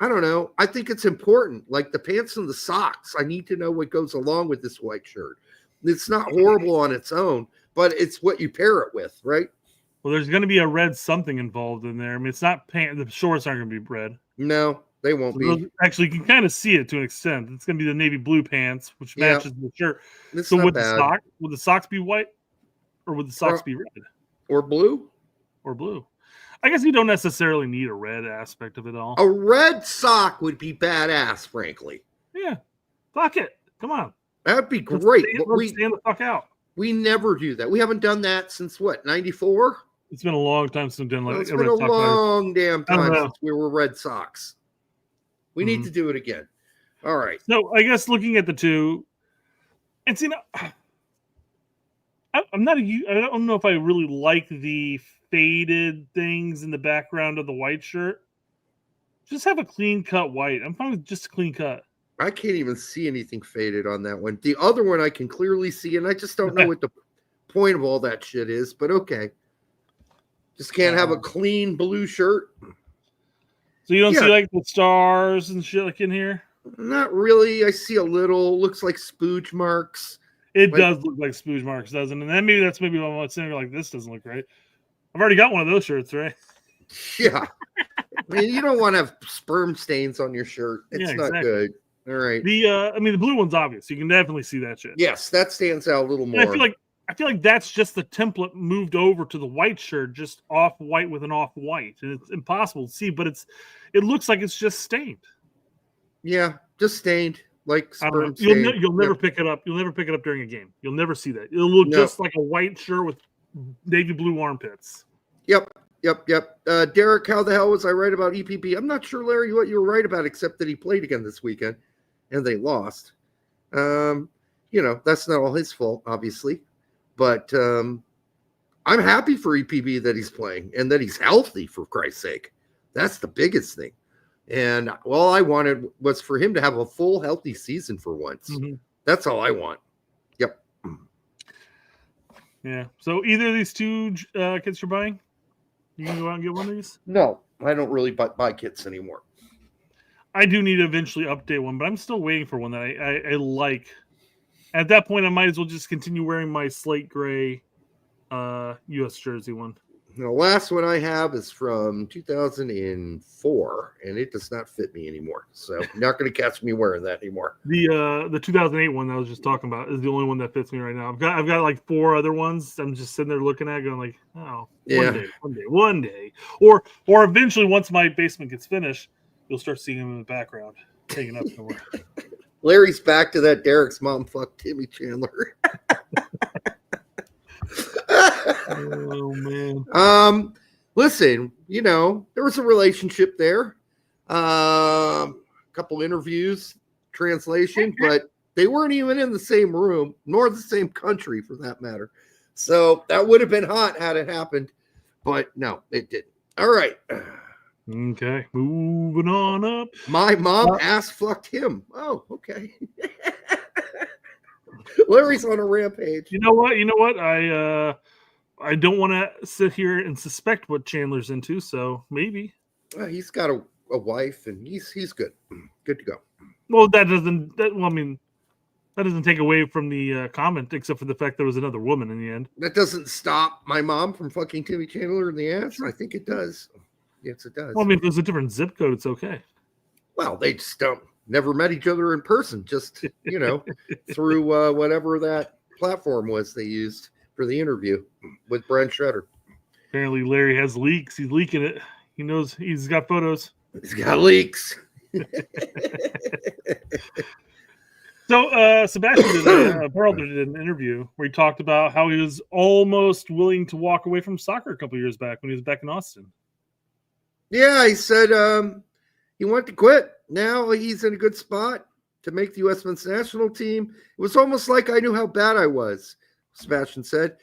I don't know. I think it's important. Like the pants and the socks. I need to know what goes along with this white shirt. It's not horrible on its own, but it's what you pair it with, right? Well, there's going to be a red something involved in there. I mean, it's not the shorts aren't going to be red. No, they won't be. Actually, you can kind of see it to an extent. It's going to be the navy blue pants, which matches the shirt. It's so not would bad. Would the socks be white, or would the socks be red, or blue, or blue? I guess you don't necessarily need a red aspect of it all. A red sock would be badass, frankly. Yeah, fuck it. Come on, that'd be great. Let's stand the fuck out. We never do that. We haven't done that since what, 94? It's been a long time since we've done like it's been a long damn time since we were Red Sox. We need to do it again. All right. So I guess looking at the two, it's I don't know if I really like the faded things in the background of the white shirt. Just have a clean cut white. I'm fine with just a clean cut. I can't even see anything faded on that one. The other one I can clearly see, and I just don't know what the point of all that shit is, but okay. Just can't have a clean blue shirt. So you don't see like the stars and shit like in here? Not really. I see a little. Looks like spooge marks. It does look like spooge marks, doesn't it? And then that's maybe why I'm saying like this doesn't look right. I've already got one of those shirts, right? Yeah. I mean, you don't want to have sperm stains on your shirt. It's not good. All right. The blue one's obvious. You can definitely see that shit. Yes, that stands out a little more. I feel like that's just the template moved over to the white shirt, just off white with an off white, and it's impossible to see. But it looks like it's just stained. Yeah, just stained like sperm stain. You'll never pick it up. You'll never pick it up during a game. You'll never see that. It'll look just like a white shirt with navy blue armpits. Yep. Derek, how the hell was I right about EPB? I'm not sure, Larry, what you were right about, except that he played again this weekend, and they lost. That's not all his fault, obviously. But I'm happy for EPB that he's playing and that he's healthy, for Christ's sake. That's the biggest thing. And all I wanted was for him to have a full, healthy season for once. Mm-hmm. That's all I want. Yep. Yeah. So either of these two kits you're buying? You can go out and get one of these? No, I don't really buy kits anymore. I do need to eventually update one, but I'm still waiting for one that I like. At that point, I might as well just continue wearing my slate gray U.S. jersey one. The last one I have is from 2004, and it does not fit me anymore. So you're not going to catch me wearing that anymore. The 2008 one that I was just talking about is the only one that fits me right now. I've got like 4 other ones. I'm just sitting there looking at, going like, oh, one day, or eventually once my basement gets finished, you'll start seeing them in the background, hanging up somewhere. Larry's back to that Derek's mom fucked Timmy Chandler. Oh man. Listen, there was a relationship there. A couple interviews, translation, but they weren't even in the same room, nor the same country for that matter. So that would have been hot had it happened, but no, it didn't. All right. Okay, moving on up. My mom ass fucked him. Oh, okay. Larry's on a rampage. You know what? I don't want to sit here and suspect what Chandler's into, so maybe. He's got a wife, and he's good. Good to go. Well, that doesn't take away from the comment, except for the fact there was another woman in the end. That doesn't stop my mom from fucking Timmy Chandler in the ass. I think it does. Yes, it does. Well, I mean, if there's a different zip code, it's okay. Well, they just never met each other in person, just, through whatever that platform was they used for the interview with Brian Shredder. Apparently, Larry has leaks. He's leaking it. He knows he's got photos. He's got leaks. So Sebastian Berhalter did an interview where he talked about how he was almost willing to walk away from soccer a couple years back when he was back in Austin. Yeah, he said he wanted to quit. Now he's in a good spot to make the U.S. men's national team. It was almost like I knew how bad I was, Sebastian said.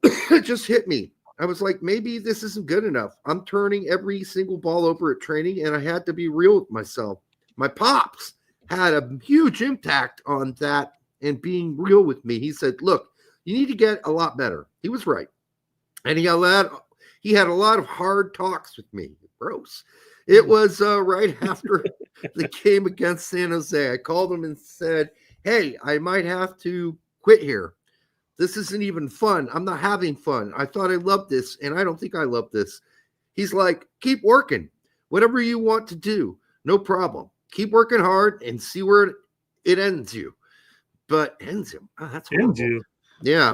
It just hit me. I was like, maybe this isn't good enough. I'm turning every single ball over at training, and I had to be real with myself. My pops had a huge impact on that and being real with me. He said, look, you need to get a lot better. He was right. And he had a lot of hard talks with me. Gross. It was right after the game against San Jose. I called him and said, hey, I might have to quit here. This isn't even fun. I'm not having fun. I thought I loved this, and I don't think I love this. He's like, keep working. Whatever you want to do, no problem. Keep working hard and see where it ends you. But ends him. Oh, that's horrible. Ends you. Yeah.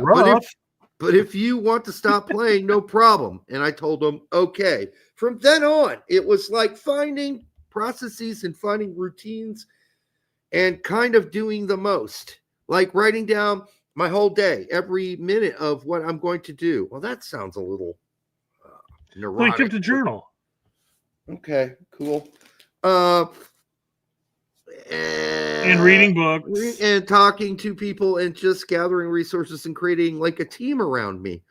But if you want to stop playing, no problem. And I told him, okay. From then on, it was like finding processes and finding routines and kind of doing the most, like writing down my whole day, every minute of what I'm going to do. Well, that sounds a little neurotic. Well, he kept a journal. Okay, cool. And reading books. And talking to people and just gathering resources and creating like a team around me.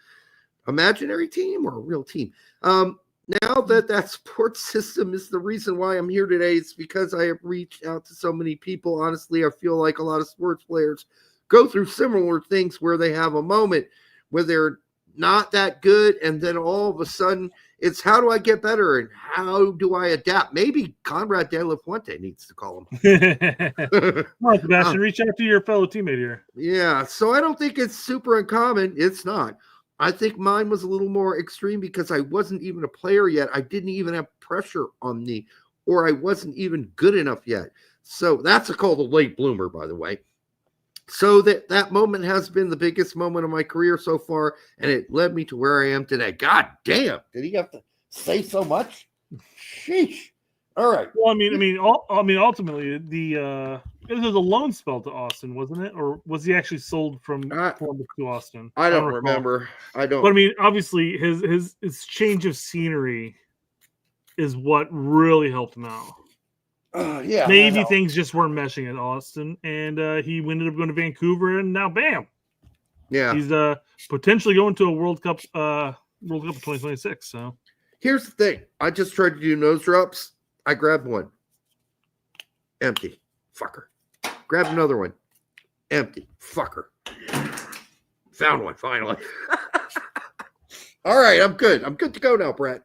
Imaginary team or a real team? Now that support system is the reason why I'm here today, it's because I have reached out to so many people. Honestly, I feel like a lot of sports players go through similar things where they have a moment where they're not that good, and then all of a sudden it's how do I get better and how do I adapt? Maybe Conrad De La Fuente needs to call him. Come on, Sebastian, reach out to your fellow teammate here. Yeah, so I don't think it's super uncommon. It's not. I think mine was a little more extreme because I wasn't even a player yet. I didn't even have pressure on me, or I wasn't even good enough yet. So that's called a late bloomer, by the way. So that moment has been the biggest moment of my career so far, and it led me to where I am today. God damn, did he have to say so much? Sheesh. All right. Well, ultimately, it was a loan spell to Austin, wasn't it? Or was he actually sold from Columbus to Austin? I don't remember. I don't. But I mean, obviously, his change of scenery is what really helped him out. Yeah. Maybe things just weren't meshing at Austin, and he ended up going to Vancouver, and now, bam. Yeah. He's potentially going to a World Cup of 2026. So here's the thing. I just tried to do nose drops. I grabbed one. Empty. Fucker. Grabbed another one. Empty. Fucker. Found one, finally. All right, I'm good. I'm good to go now, Brett.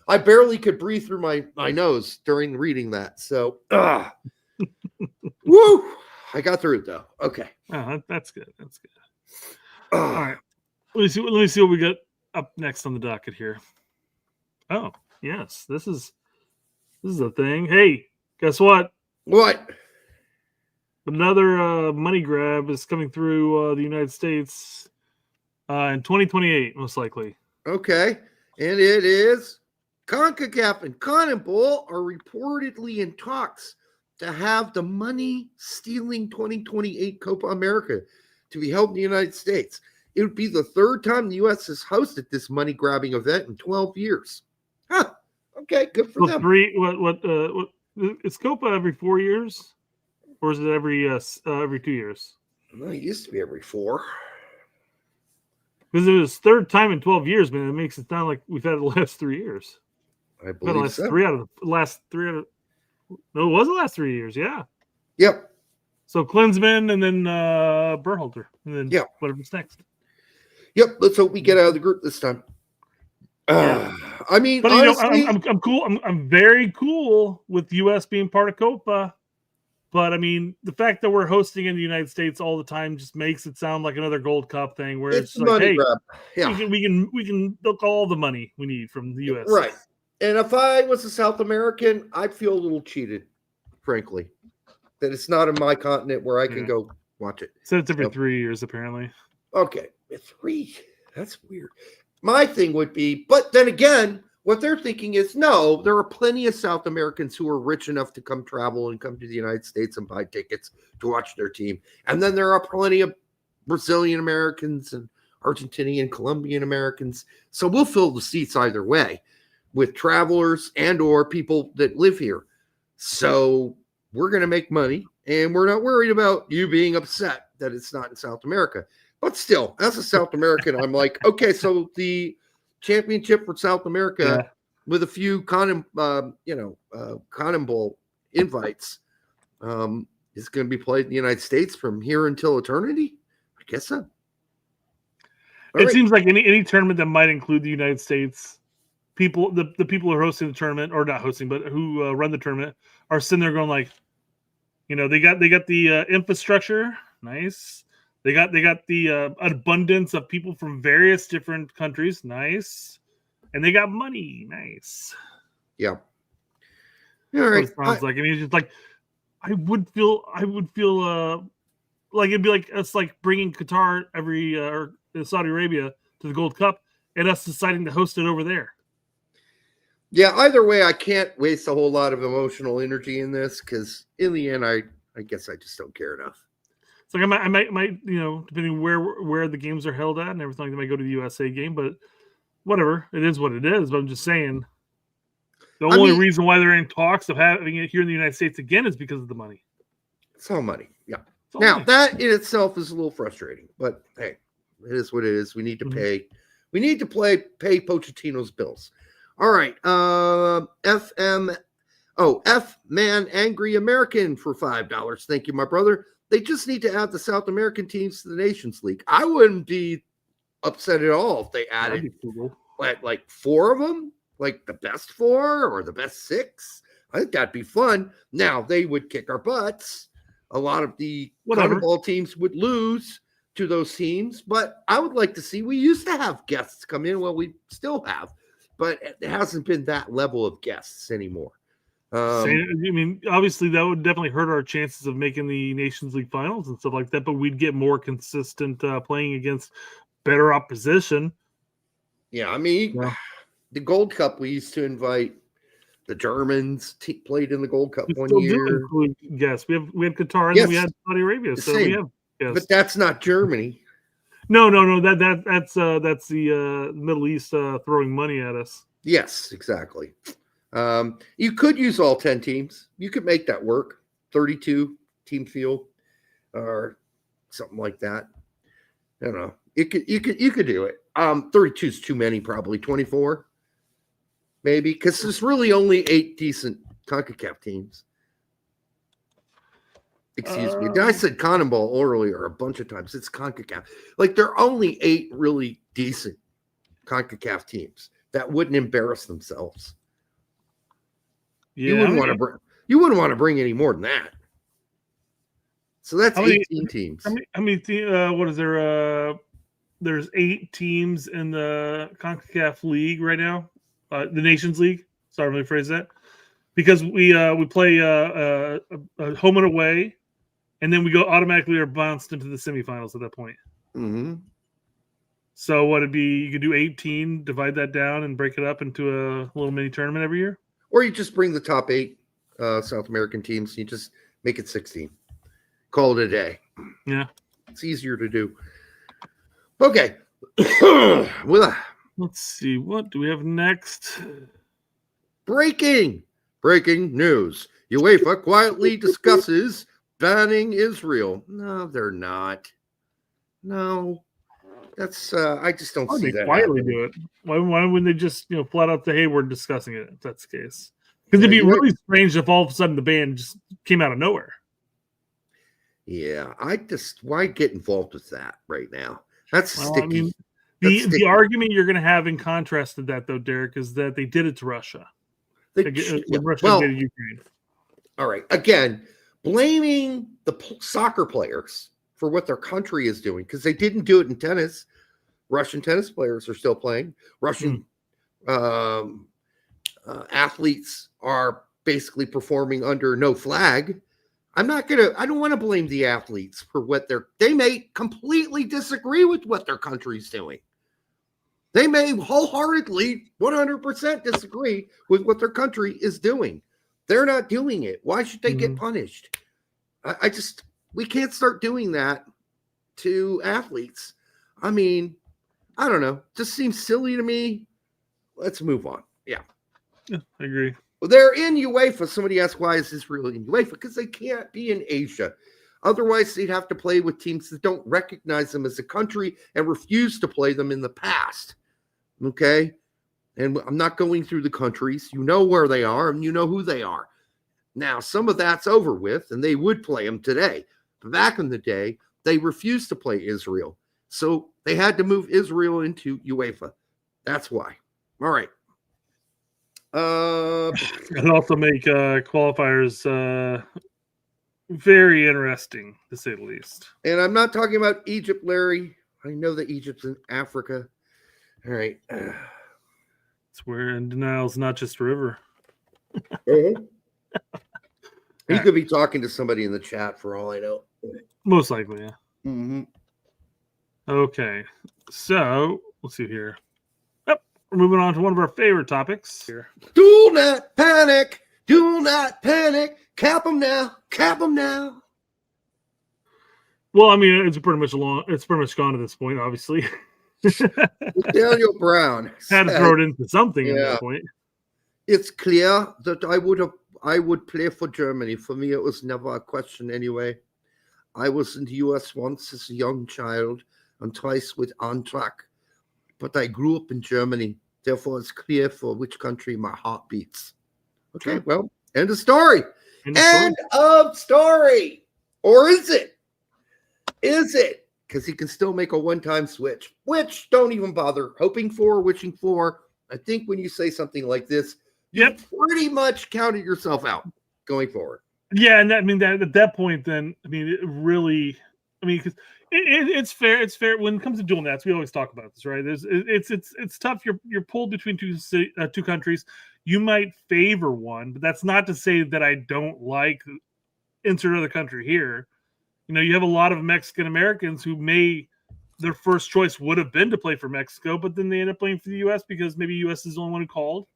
I barely could breathe through my nose during reading that. So, woo! I got through it, though. Okay. Oh, that's good. That's good. All right. Let me see what we got up next on the docket here. Oh, yes. This is a thing. Hey, guess what? What? Another money grab is coming through the United States in 2028, most likely. Okay. And it is CONCACAF and CONMEBOL are reportedly in talks to have the money-stealing 2028 Copa America to be held in the United States. It would be the third time the U.S. has hosted this money-grabbing event in 12 years. Huh. Okay, good for them. What is Copa every 4 years? Or is it every 2 years? Well, it used to be every 4. Because it was third time in 12 years, man. It makes it sound like we've had it the last 3 years. I believe so. Last three out of no, it was the last 3 years, yeah. Yep. So Klinsmann and then Berhalter. And then whatever's next. Yep, let's hope we get out of the group this time. I mean, but honestly, I'm cool. I'm very cool with US being part of Copa. But I mean, the fact that we're hosting in the United States all the time just makes it sound like another Gold Cup thing, where it's like, hey, we can look all the money we need from the US. Right. And if I was a South American, I'd feel a little cheated, frankly, that it's not in my continent where I can go watch it. So it's every So- 3 years, apparently. Okay, 3. That's weird. My thing would be, but then again, what they're thinking is, no, there are plenty of South Americans who are rich enough to come travel and come to the United States and buy tickets to watch their team. And then there are plenty of Brazilian Americans and Argentinian, Colombian Americans. So we'll fill the seats either way with travelers and or people that live here. So we're going to make money, and we're not worried about you being upset that it's not in South America. But still, as a South American, I'm like, okay, so the championship for South America with a few CONMEBOL invites is going to be played in the United States from here until eternity. I guess so. It seems like any tournament that might include the United States, people, the people who are hosting the tournament, or not hosting, but who run the tournament, are sitting there going like, they got the infrastructure, nice. They got the abundance of people from various different countries, nice, and they got money, nice. Yeah. All right. It sounds like, it's just like I would feel like it'd be like us like bringing Qatar or Saudi Arabia to the Gold Cup and us deciding to host it over there. Yeah, either way, I can't waste a whole lot of emotional energy in this because in the end, I guess I just don't care enough. It's like I might depending where the games are held at and everything, like, I might go to the USA game, but whatever, it is what it is. But I'm just saying, the only reason why they're in talks of having it here in the United States again is because of the money. It's all money, yeah. Now that in itself is a little frustrating, but hey, it is what it is. We need to pay. We need to pay Pochettino's bills. All right, F-Man Angry American for $5. Thank you, my brother. They just need to add the South American teams to the Nations League. I wouldn't be upset at all if they added like 4 of them, like the best 4 or the best 6. I think that'd be fun. Now, they would kick our butts. A lot of the CONMEBOL teams would lose to those teams, but I would like to see, we used to have guests come in. Well, we still have, but it hasn't been that level of guests anymore. Obviously that would definitely hurt our chances of making the Nations League finals and stuff like that, but we'd get more consistent playing against better opposition. Yeah, the Gold Cup, we used to invite the Germans played in the Gold Cup one year. Yes, we had Qatar and then we had Saudi Arabia, so we have. Yes. But that's not Germany. No. That's the Middle East throwing money at us. Yes, exactly. You could use all 10 teams. You could make that work. 32 team field or something like that. I don't know. You could do it. 32 is too many, probably 24, maybe, because there's really only 8 decent CONCACAF teams. Excuse me. I said CONMEBOL earlier a bunch of times. It's CONCACAF. Like, there are only 8 really decent CONCACAF teams that wouldn't embarrass themselves. Yeah, you wouldn't want to bring any more than that. So that's 18 teams. What is there? There's 8 teams in the CONCACAF League right now, the Nations League. Sorry, let me phrase that. Because we play a home and away, and then we automatically are bounced into the semifinals at that point. Mm-hmm. So what it'd be? You could do 18, divide that down, and break it up into a little mini tournament every year. Or you just bring the top 8 South American teams. And you just make it 16. Call it a day. Yeah, it's easier to do. Okay. Well, let's see. What do we have next? Breaking news. UEFA quietly discusses banning Israel. No, they're not. No, that's I just don't see that. Quietly do it. Why wouldn't they just flat out say, "Hey, we're discussing it"? If that's the case, because it'd be really strange if all of a sudden the ban just came out of nowhere. Yeah, why get involved with that right now? That's sticky. The argument you're going to have in contrast to that, though, Derek, is that they did it to Russia. Russia invaded Ukraine. All right. Again, blaming the soccer players for what their country is doing, because they didn't do it in tennis. Russian tennis players are still playing. Russian athletes are basically performing under no flag. I don't want to blame the athletes for what they may completely disagree with what their country's doing. They may wholeheartedly 100% disagree with what their country is doing. They're not doing it. Why should they get punished? We can't start doing that to athletes. I mean, I don't know. Just seems silly to me. Let's move on. Yeah, I agree. Well, they're in UEFA. Somebody asked, why is Israel in UEFA? Because they can't be in Asia. Otherwise, they'd have to play with teams that don't recognize them as a country and refuse to play them in the past. Okay? And I'm not going through the countries. You know where they are, and you know who they are. Now, some of that's over with, and they would play them today. But back in the day, they refused to play Israel. So they had to move Israel into UEFA. That's why. All right. And also make qualifiers very interesting, to say the least. And I'm not talking about Egypt, Larry. I know that Egypt's in Africa. All right. It's where denial's not just a river. He could be talking to somebody in the chat for all I know. Most likely, yeah. Mm-hmm. Okay. So, let's see here. Yep. We're moving on to one of our favorite topics here. Do not panic. Do not panic. Cap them now. Cap them now. Well, I mean, it's pretty much gone at this point, obviously. Daniel Brown had to throw it into something at that point. It's clear that I would play for Germany. For me, it was never a question anyway. I was in the US once as a young child and twice with Eintracht, but I grew up in Germany. Therefore, it's clear for which country my heart beats. Okay, Sure. well, end of story. End of story. Or is it? Is it? Because he can still make a one-time switch, which don't even bother hoping for, wishing for. I think when you say something like this, you pretty much counted yourself out going forward. Yeah, and at that point, then it really, because it's fair. It's fair when it comes to dual nets. We always talk about this, right? It's tough. You're pulled between two countries. You might favor one, but that's not to say that I don't like insert other country here. You have a lot of Mexican Americans who their first choice would have been to play for Mexico, but then they end up playing for the U.S. because maybe U.S. is the only one who called,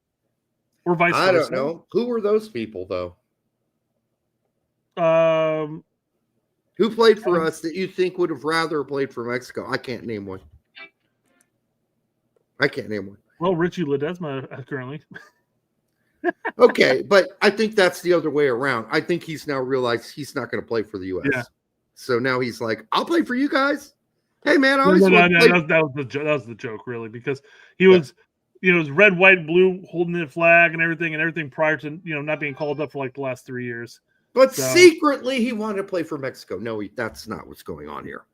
or vice versa. I don't know. Who were those people, though? Who played for us that you think would have rather played for Mexico? I can't name one. Well, Richie Ledesma currently. Okay, but I think that's the other way around. I think he's now realized he's not going to play for the U.S. Yeah. So now he's like, I'll play for you guys. Hey, man, I No, always want to play. that was the joke, really, because he was, it was red, white, blue, holding the flag and everything prior to not being called up for like the last 3 years. But secretly, he wanted to play for Mexico. No, that's not what's going on here.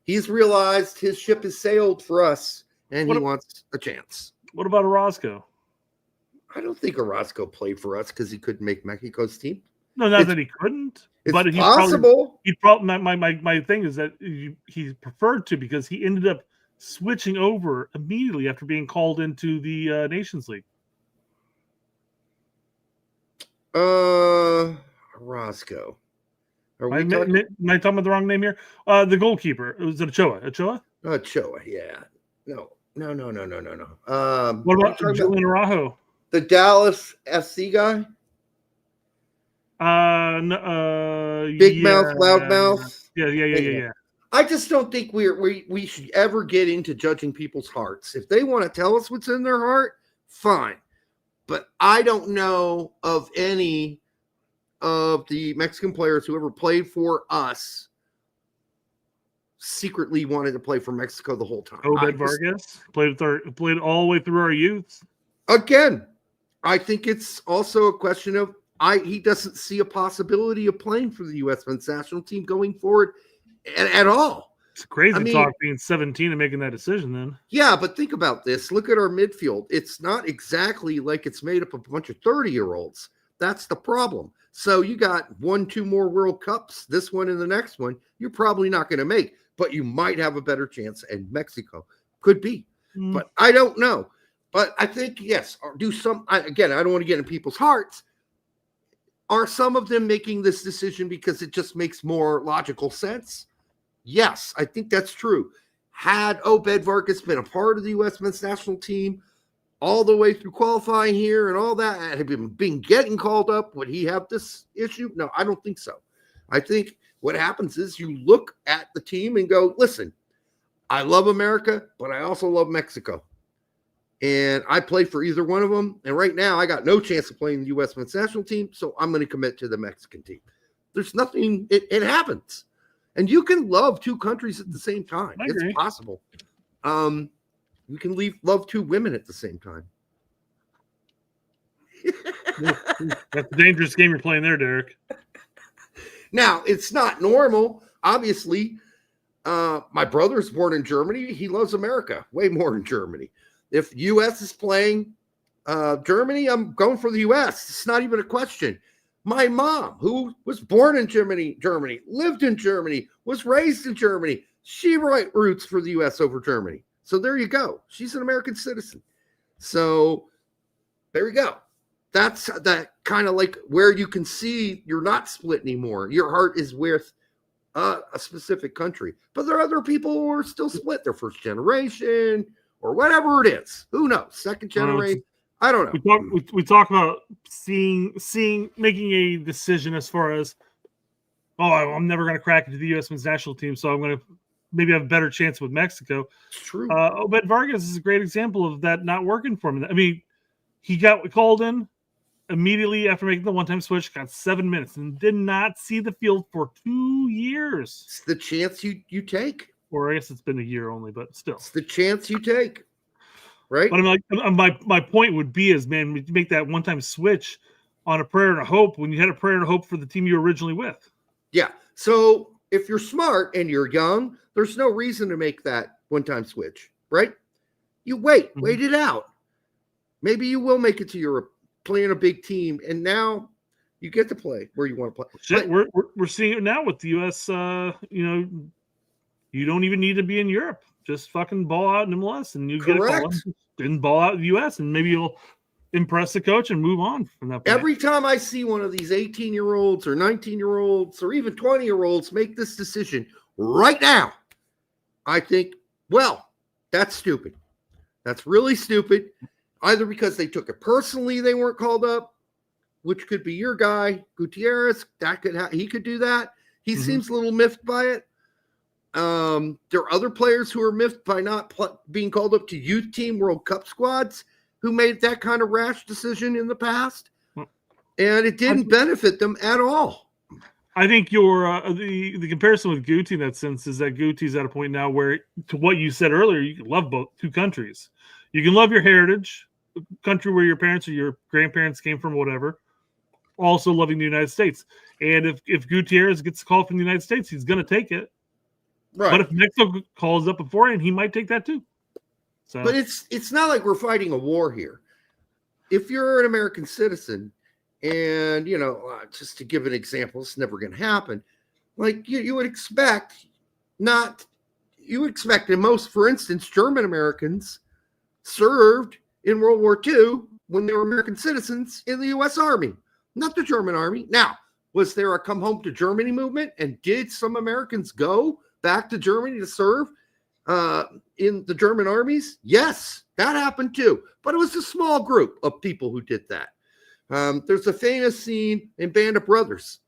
He's realized his ship has sailed for us, and he wants a chance. What about Orozco? I don't think Orozco played for us because he couldn't make Mexico's team. No, not that he couldn't. It's but possible. My thing is that he preferred to, because he ended up switching over immediately after being called into the Nations League. Orozco. Am I talking about the wrong name here? The goalkeeper. Was it Ochoa? Ochoa, yeah. No. What about Julian Araujo? The Dallas FC guy? Big mouth, loud mouth. Yeah. I just don't think we should ever get into judging people's hearts. If they want to tell us what's in their heart, fine. But I don't know of any of the Mexican players who ever played for us secretly wanted to play for Mexico the whole time. Obed Vargas played all the way through our youth. Again, I think it's also a question of he doesn't see a possibility of playing for the U.S. men's national team going forward at all. It's crazy talk being 17 and making that decision then. Yeah, but think about this. Look at our midfield. It's not exactly like it's made up of a bunch of 30-year-olds. That's the problem. So you got 1-2 more World Cups, this one and the next one, you're probably not going to make, but you might have a better chance, and Mexico could be. But I don't know. But I think, yes, I don't want to get in people's hearts. Are some of them making this decision because it just makes more logical sense? Yes, I think that's true. Had Obed Vargas been a part of the U.S. men's national team all the way through qualifying here and all that, had been getting called up, would he have this issue? No, I don't think so. I think what happens is you look at the team and go, listen, I love America, but I also love Mexico. And I play for either one of them. And right now I got no chance of playing the U.S. men's national team, so I'm going to commit to the Mexican team. There's nothing, it happens. And you can love two countries at the same time. It's possible. You can love two women at the same time. That's a dangerous game you're playing there, Derek. Now, it's not normal. Obviously, my brother's born in Germany. He loves America way more than Germany. If U.S. is playing Germany, I'm going for the U.S. It's not even a question. My mom, who was born in Germany, lived in Germany, was raised in Germany, she roots for the U.S. over Germany. So there you go. She's an American citizen. So there you go. That's that kind of like where you can see you're not split anymore. Your heart is with a specific country. But there are other people who are still split. They're first generation or whatever it is. Who knows? Second generation. I don't know. We talk about making a decision as far as, I'm never going to crack into the U.S. men's national team, so I'm going to maybe have a better chance with Mexico. It's true. Obed Vargas is a great example of that not working for him. I mean, he got called in immediately after making the one-time switch, got 7 minutes, and did not see the field for 2 years. It's the chance you take. Or I guess it's been a year only, but still. It's the chance you take. Right? But I'm like, my point would be is, man, you make that one-time switch on a prayer and a hope when you had a prayer and a hope for the team you were originally with. Yeah. So if you're smart and you're young, there's no reason to make that one-time switch, right? You wait it out. Maybe you will make it to Europe, playing a big team, and now you get to play where you want to play. Shit, we're seeing it now with the U.S. You don't even need to be in Europe. Just fucking ball out in MLS, and you get a call. Then ball out in the U.S., and maybe you'll impress the coach and move on from that point. Every time I see one of these 18-year-olds or 19-year-olds or even 20-year-olds make this decision right now, I think, well, that's stupid. That's really stupid. Either because they took it personally, they weren't called up, which could be your guy, Gutierrez. He could do that. He seems a little miffed by it. There are other players who are miffed by not being called up to youth team World Cup squads who made that kind of rash decision in the past, and it didn't benefit them at all. I think your the comparison with Guti in that sense is that Guti's at a point now where, to what you said earlier, you can love both two countries. You can love your heritage, the country where your parents or your grandparents came from, whatever. Also loving the United States, and if Gutierrez gets a call from the United States, he's going to take it. Right. But if Mexico calls up beforehand, he might take that too. So, but it's not like we're fighting a war here. If you're an American citizen, and just to give an example, it's never going to happen. Like you would expect, in most, for instance, German Americans served in World War II when they were American citizens in the U.S. Army, not the German Army. Now, was there a come home to Germany movement, and did some Americans go back to Germany to serve in the German armies? Yes, that happened too. But it was a small group of people who did that. There's a famous scene in Band of Brothers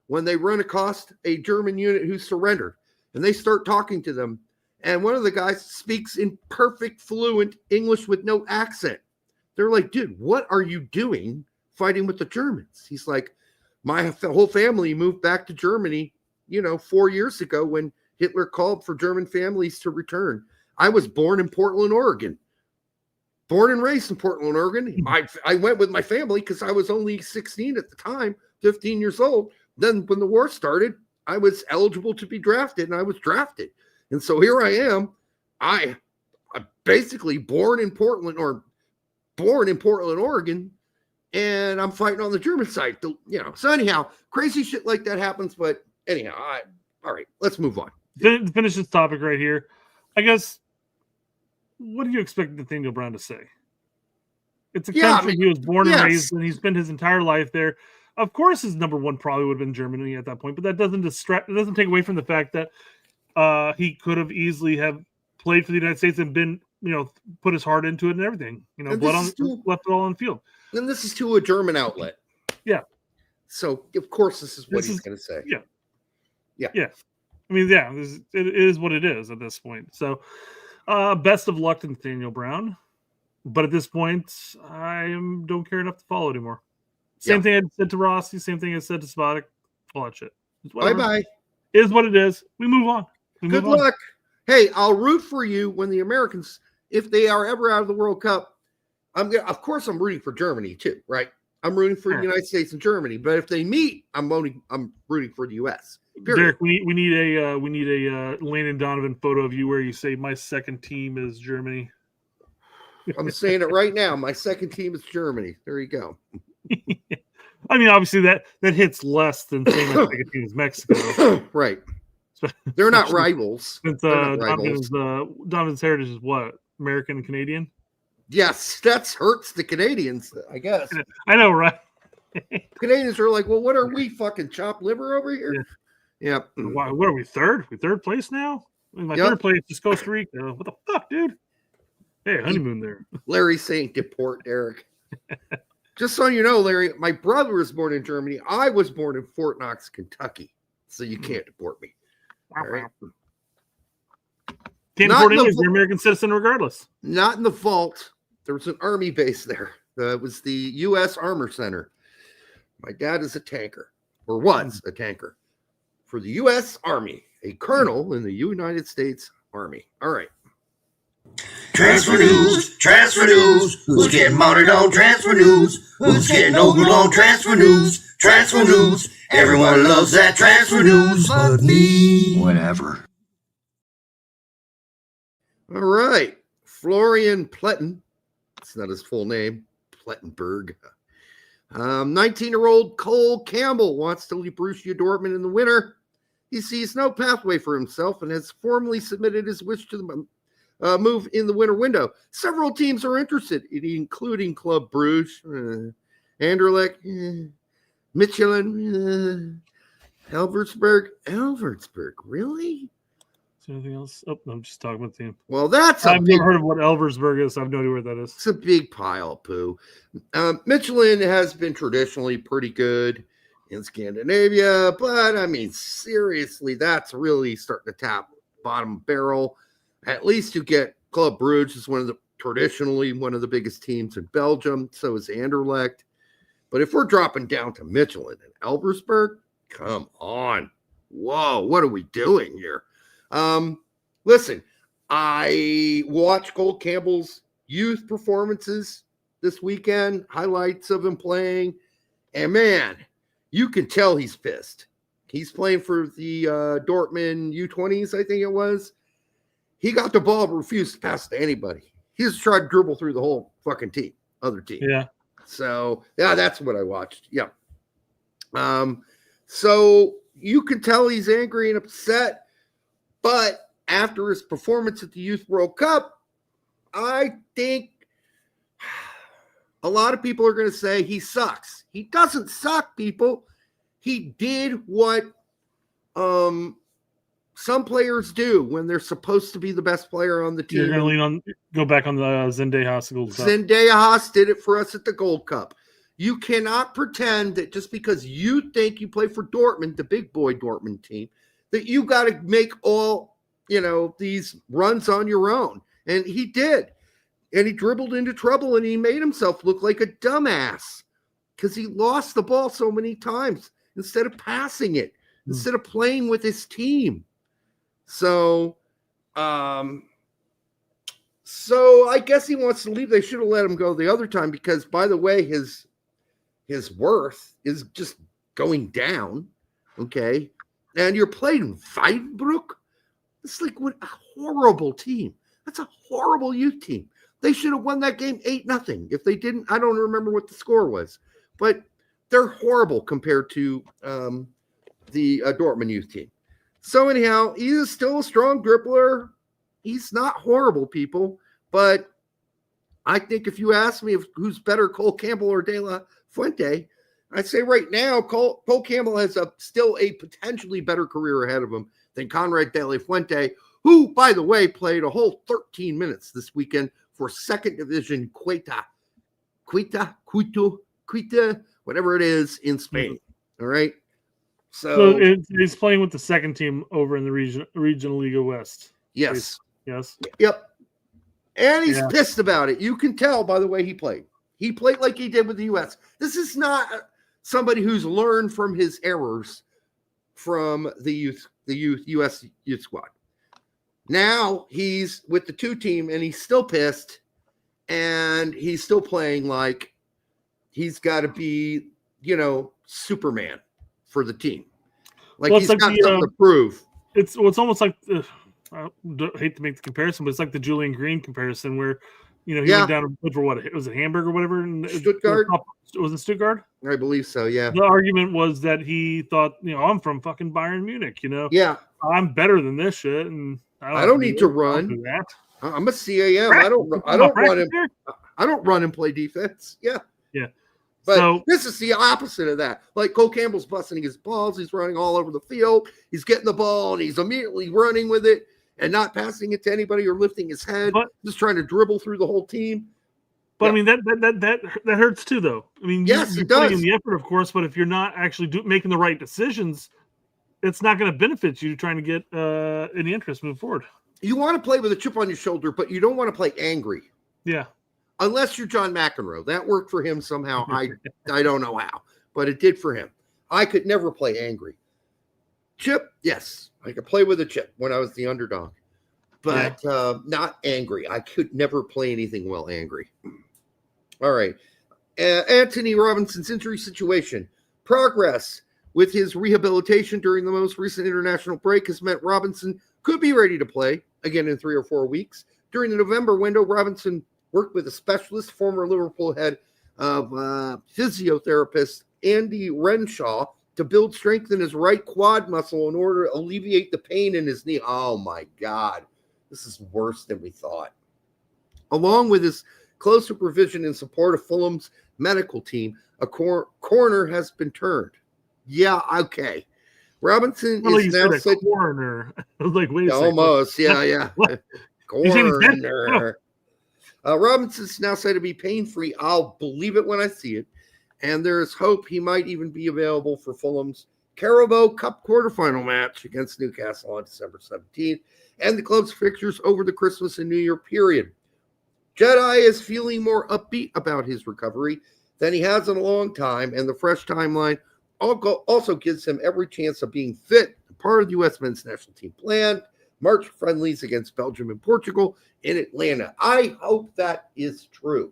when they run across a German unit who surrendered, and they start talking to them. And one of the guys speaks in perfect, fluent English with no accent. They're like, dude, what are you doing fighting with the Germans? He's like, my whole family moved back to Germany, 4 years ago when Hitler called for German families to return. I was born in Portland, Oregon. Born and raised in Portland, Oregon. I went with my family because I was only 16 at the time, 15 years old. Then when the war started, I was eligible to be drafted, and I was drafted. And so here I am. I'm basically born in Portland, Oregon, and I'm fighting on the German side. So anyhow, crazy shit like that happens. But anyhow, all right, let's move on. To finish this topic right here, I guess, what do you expect Nathaniel Brown to say? It's a country he was born and raised, and he spent his entire life there. Of course, his number one probably would have been Germany at that point, but that doesn't distract. It doesn't take away from the fact that he could have easily have played for the United States and been, put his heart into it and everything. And Left it all on the field. And this is to a German outlet. Yeah. So of course this is what he's going to say. Yeah. Yeah. I mean, it is what it is at this point. So, best of luck to Nathaniel Brown. But at this point, I don't care enough to follow anymore. Same thing I said to Rossi. Same thing I said to Spodek. All that shit. Bye-bye. It is what it is. We move on. Good luck. Hey, I'll root for you when the Americans, if they are ever out of the World Cup. Of course, I'm rooting for Germany too, right? I'm rooting for the United States and Germany. But if they meet, I'm rooting for the U.S. Period. Derek, we need a Landon Donovan photo of you where you say my second team is Germany. I'm saying it right now. My second team is Germany. There you go. I mean, obviously that hits less than saying my second team is Mexico. Right. They're not rivals. Since Donovan's heritage is what? American and Canadian? Yes, that hurts the Canadians, I guess. I know, right? Canadians are like, well, what are we, fucking chopped liver over here? Yeah. Why, what are we, third? We third place now? I mean, my third place is Costa Rica. What the fuck, dude? Hey, honeymoon there. Larry's saying deport Eric. Just so you know, Larry, my brother was born in Germany. I was born in Fort Knox, Kentucky. So you can't deport me. All right. Can't deport anyone. You're an American citizen regardless. Not in the vault. There was an army base there. It was the U.S. Armor Center. My dad is a tanker, or was a tanker, for the U.S. Army, a colonel in the United States Army. All right. Transfer news, transfer news. Who's getting mounted on transfer news? Who's getting ogled on transfer news? Transfer news. Everyone loves that transfer news, but me. Whatever. All right. Florian Pletten. That's not his full name. Plettenberg. 19-year-old Cole Campbell wants to leave Borussia Dortmund in the winter. He sees no pathway for himself and has formally submitted his wish to the move in the winter window. Several teams are interested, including Club Bruges, Anderlecht, Michelin, Elversberg. Really? Is there anything else? Oh, I'm just talking about the team. Well, I've never heard of what Elversberg is. So I have no idea where that is. It's a big pile of poo. Michelin has been traditionally pretty good in Scandinavia, but I mean, seriously, that's really starting to tap bottom barrel. At least you get Club Bruges is traditionally one of the biggest teams in Belgium. So is Anderlecht. But if we're dropping down to Michelin and Elversberg, come on. Whoa, what are we doing here? Listen, I watched Cole Campbell's youth performances this weekend, highlights of him playing, and man, you can tell he's pissed. He's playing for the Dortmund U20s, I think it was. He got the ball, but refused to pass to anybody. He just tried to dribble through the whole fucking other team. Yeah. So, yeah, that's what I watched. Yeah. So you can tell he's angry and upset, but after his performance at the Youth World Cup, I think a lot of people are going to say he sucks. He doesn't suck, people. He did what some players do when they're supposed to be the best player on the team. You're going to go back on the Zenday Haas Gold Cup. Zenday Haas did it for us at the Gold Cup. You cannot pretend that just because you think you play for Dortmund, the big boy Dortmund team, that you got to make all, these runs on your own. And he did. And he dribbled into trouble and he made himself look like a dumbass because he lost the ball so many times instead of passing it, instead of playing with his team. So I guess he wants to leave. They should have let him go the other time because, by the way, his worth is just going down. Okay. And you're playing Freiburg. It's like what a horrible team. That's a horrible youth team. They should have won that game 8-0. If they didn't, I don't remember what the score was, but they're horrible compared to the Dortmund youth team. So anyhow, he is still a strong dribbler. He's not horrible, people, but I think if you ask me who's better, Cole Campbell or De La Fuente, I'd say right now, Cole Campbell has still a potentially better career ahead of him than Conrad De La Fuente, who, by the way, played a whole 13 minutes this weekend for second division Quito, whatever it is in Spain. All right. So he's playing with the second team over in the Regional Liga West. Yes. Yes. Yep. And he's pissed about it. You can tell by the way he played. He played like he did with the U.S. This is not somebody who's learned from his errors from the U.S. youth squad. Now he's with the 2 team and he's still pissed, and he's still playing like he's got to be, Superman for the team. Like he's got something to prove. It's almost like I hate to make the comparison, but it's like the Julian Green comparison where, he went down for what? Was it Hamburg or whatever? Stuttgart? Was it Stuttgart? I believe so, yeah. The argument was that he thought, I'm from fucking Bayern Munich, Yeah. I'm better than this shit, and I don't need to run. I'm a CAM. I don't run and play defense. Yeah. Yeah. But this is the opposite of that. Like Cole Campbell's busting his balls. He's running all over the field. He's getting the ball, and he's immediately running with it and not passing it to anybody or lifting his head. Just trying to dribble through the whole team. But I mean, that hurts too, though. I mean, yes, you're it does. Putting in the effort, of course, but if you're not actually making the right decisions, it's not going to benefit you trying to get any interest moving forward. You want to play with a chip on your shoulder, but you don't want to play angry. Yeah. Unless you're John McEnroe. That worked for him somehow. I don't know how, but it did for him. I could never play angry. Chip, yes. I could play with a chip when I was the underdog, but not angry. I could never play anything well angry. All right. Anthony Robinson's injury situation. Progress with his rehabilitation during the most recent international break has meant Robinson could be ready to play again in 3 or 4 weeks. During the November window, Robinson worked with a specialist, former Liverpool head of physiotherapist Andy Renshaw, to build strength in his right quad muscle in order to alleviate the pain in his knee. Oh, my God. This is worse than we thought. Along with his close supervision and support of Fulham's medical team, a corner has been turned. Yeah, okay. Robinson is now said corner. I was like, wait a almost, second. yeah. Corner. Robinson's now said to be pain-free. I'll believe it when I see it. And there is hope he might even be available for Fulham's Carabao Cup quarterfinal match against Newcastle on December 17th and the club's fixtures over the Christmas and New Year period. Jedi is feeling more upbeat about his recovery than he has in a long time, and the fresh timeline also gives him every chance of being fit, part of the U.S. men's national team plan, March friendlies against Belgium and Portugal in Atlanta. I hope that is true.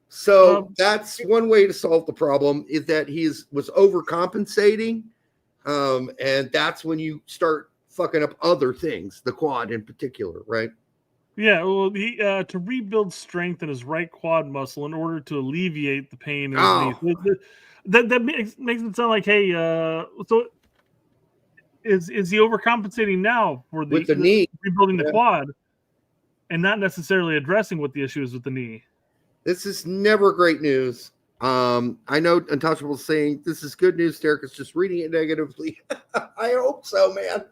So that's one way to solve the problem, is that he was overcompensating, and that's when you start fucking up other things, the quad in particular, right? Yeah, well, he to rebuild strength in his right quad muscle in order to alleviate the pain in his knee. That makes it sound like, hey, so is he overcompensating now for the knee, rebuilding the quad, and not necessarily addressing what the issue is with the knee? This is never great news. I know Untouchable's saying this is good news. Derek is just reading it negatively. I hope so, man.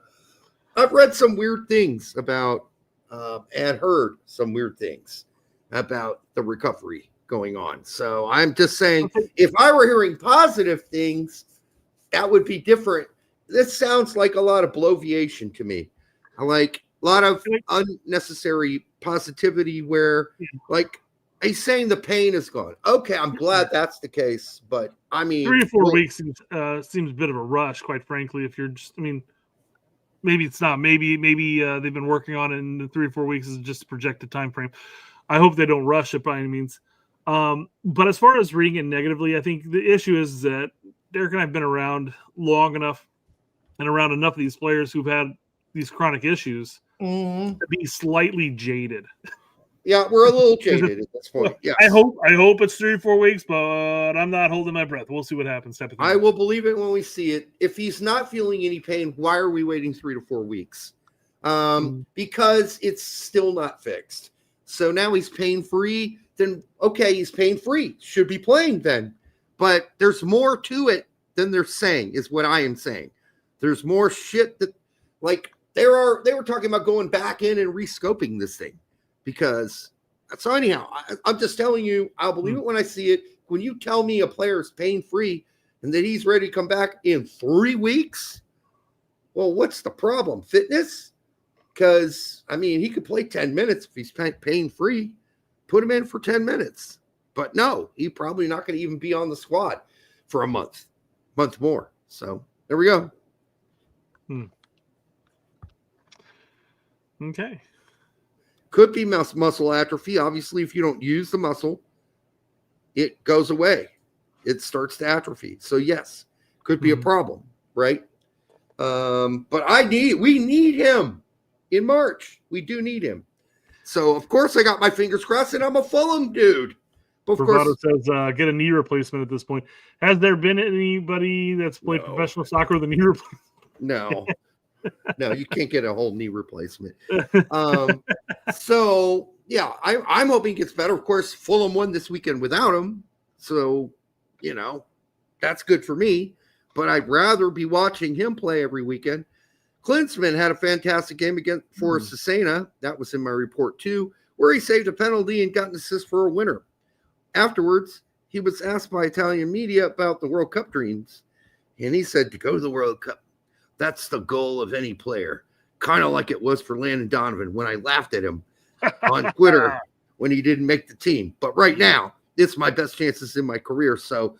I've read some weird things about and heard some weird things about the recovery going on. So I'm just saying, if I were hearing positive things, that would be different. This sounds like a lot of bloviation to me. I like a lot of unnecessary positivity where, like, he's saying the pain is gone. Okay, I'm glad that's the case, but I mean, 3 or 4 weeks seems a bit of a rush, quite frankly. If you're just, I mean, maybe it's not. Maybe they've been working on it, and 3 or 4 weeks is just a projected time frame. I hope they don't rush it by any means. But as far as reading it negatively, I think the issue is that Derek and I have been around long enough and around enough of these players who've had these chronic issues to be slightly jaded. Yeah, we're a little jaded at this point. Yes. I hope it's 3 or 4 weeks, but I'm not holding my breath. We'll see what happens. Type of thing. I will believe it when we see it. If he's not feeling any pain, why are we waiting 3 to 4 weeks? Because it's still not fixed. So now he's pain-free. then okay, he's pain free. Should be playing then. But there's more to it than they're saying, is what I am saying. There's more shit that, like, they were talking about going back in and rescoping this thing, because so anyhow, I'm just telling you, I'll believe it when I see it. When you tell me a player is pain free and that he's ready to come back in 3 weeks, well, what's the problem? Fitness? Because I mean, he could play 10 minutes if he's pain free. Put him in for 10 minutes. But no, he's probably not going to even be on the squad for a month more. So there we go. Okay. Could be muscle atrophy. Obviously, if you don't use the muscle, it goes away. It starts to atrophy. So yes, could be a problem, right? But we need him in March. We do need him. So of course I got my fingers crossed, and I'm a Fulham dude. But of Bravado course, says get a knee replacement at this point. Has there been anybody that's played professional soccer with a knee replacement? No. No, you can't get a whole knee replacement. So yeah, I'm hoping he gets better. Of course, Fulham won this weekend without him. So, that's good for me. But I'd rather be watching him play every weekend. Klinsmann had a fantastic game against for Cesena. That was in my report too, where he saved a penalty and got an assist for a winner. Afterwards, he was asked by Italian media about the World Cup dreams. And he said, to go to the World Cup, that's the goal of any player. Kind of like it was for Landon Donovan when I laughed at him on Twitter when he didn't make the team. But right now, it's my best chances in my career. So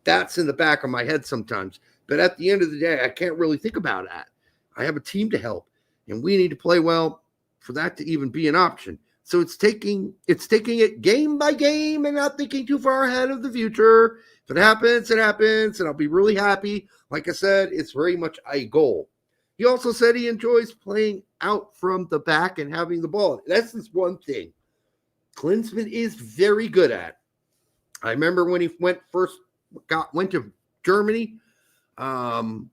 that's in the back of my head sometimes. But at the end of the day, I can't really think about that. I have a team to help, and we need to play well for that to even be an option. So it's taking it game by game and not thinking too far ahead of the future. If it happens, it happens, and I'll be really happy. Like I said, it's very much a goal. He also said he enjoys playing out from the back and having the ball. That's just one thing Klinsmann is very good at. I remember when he went to Germany, and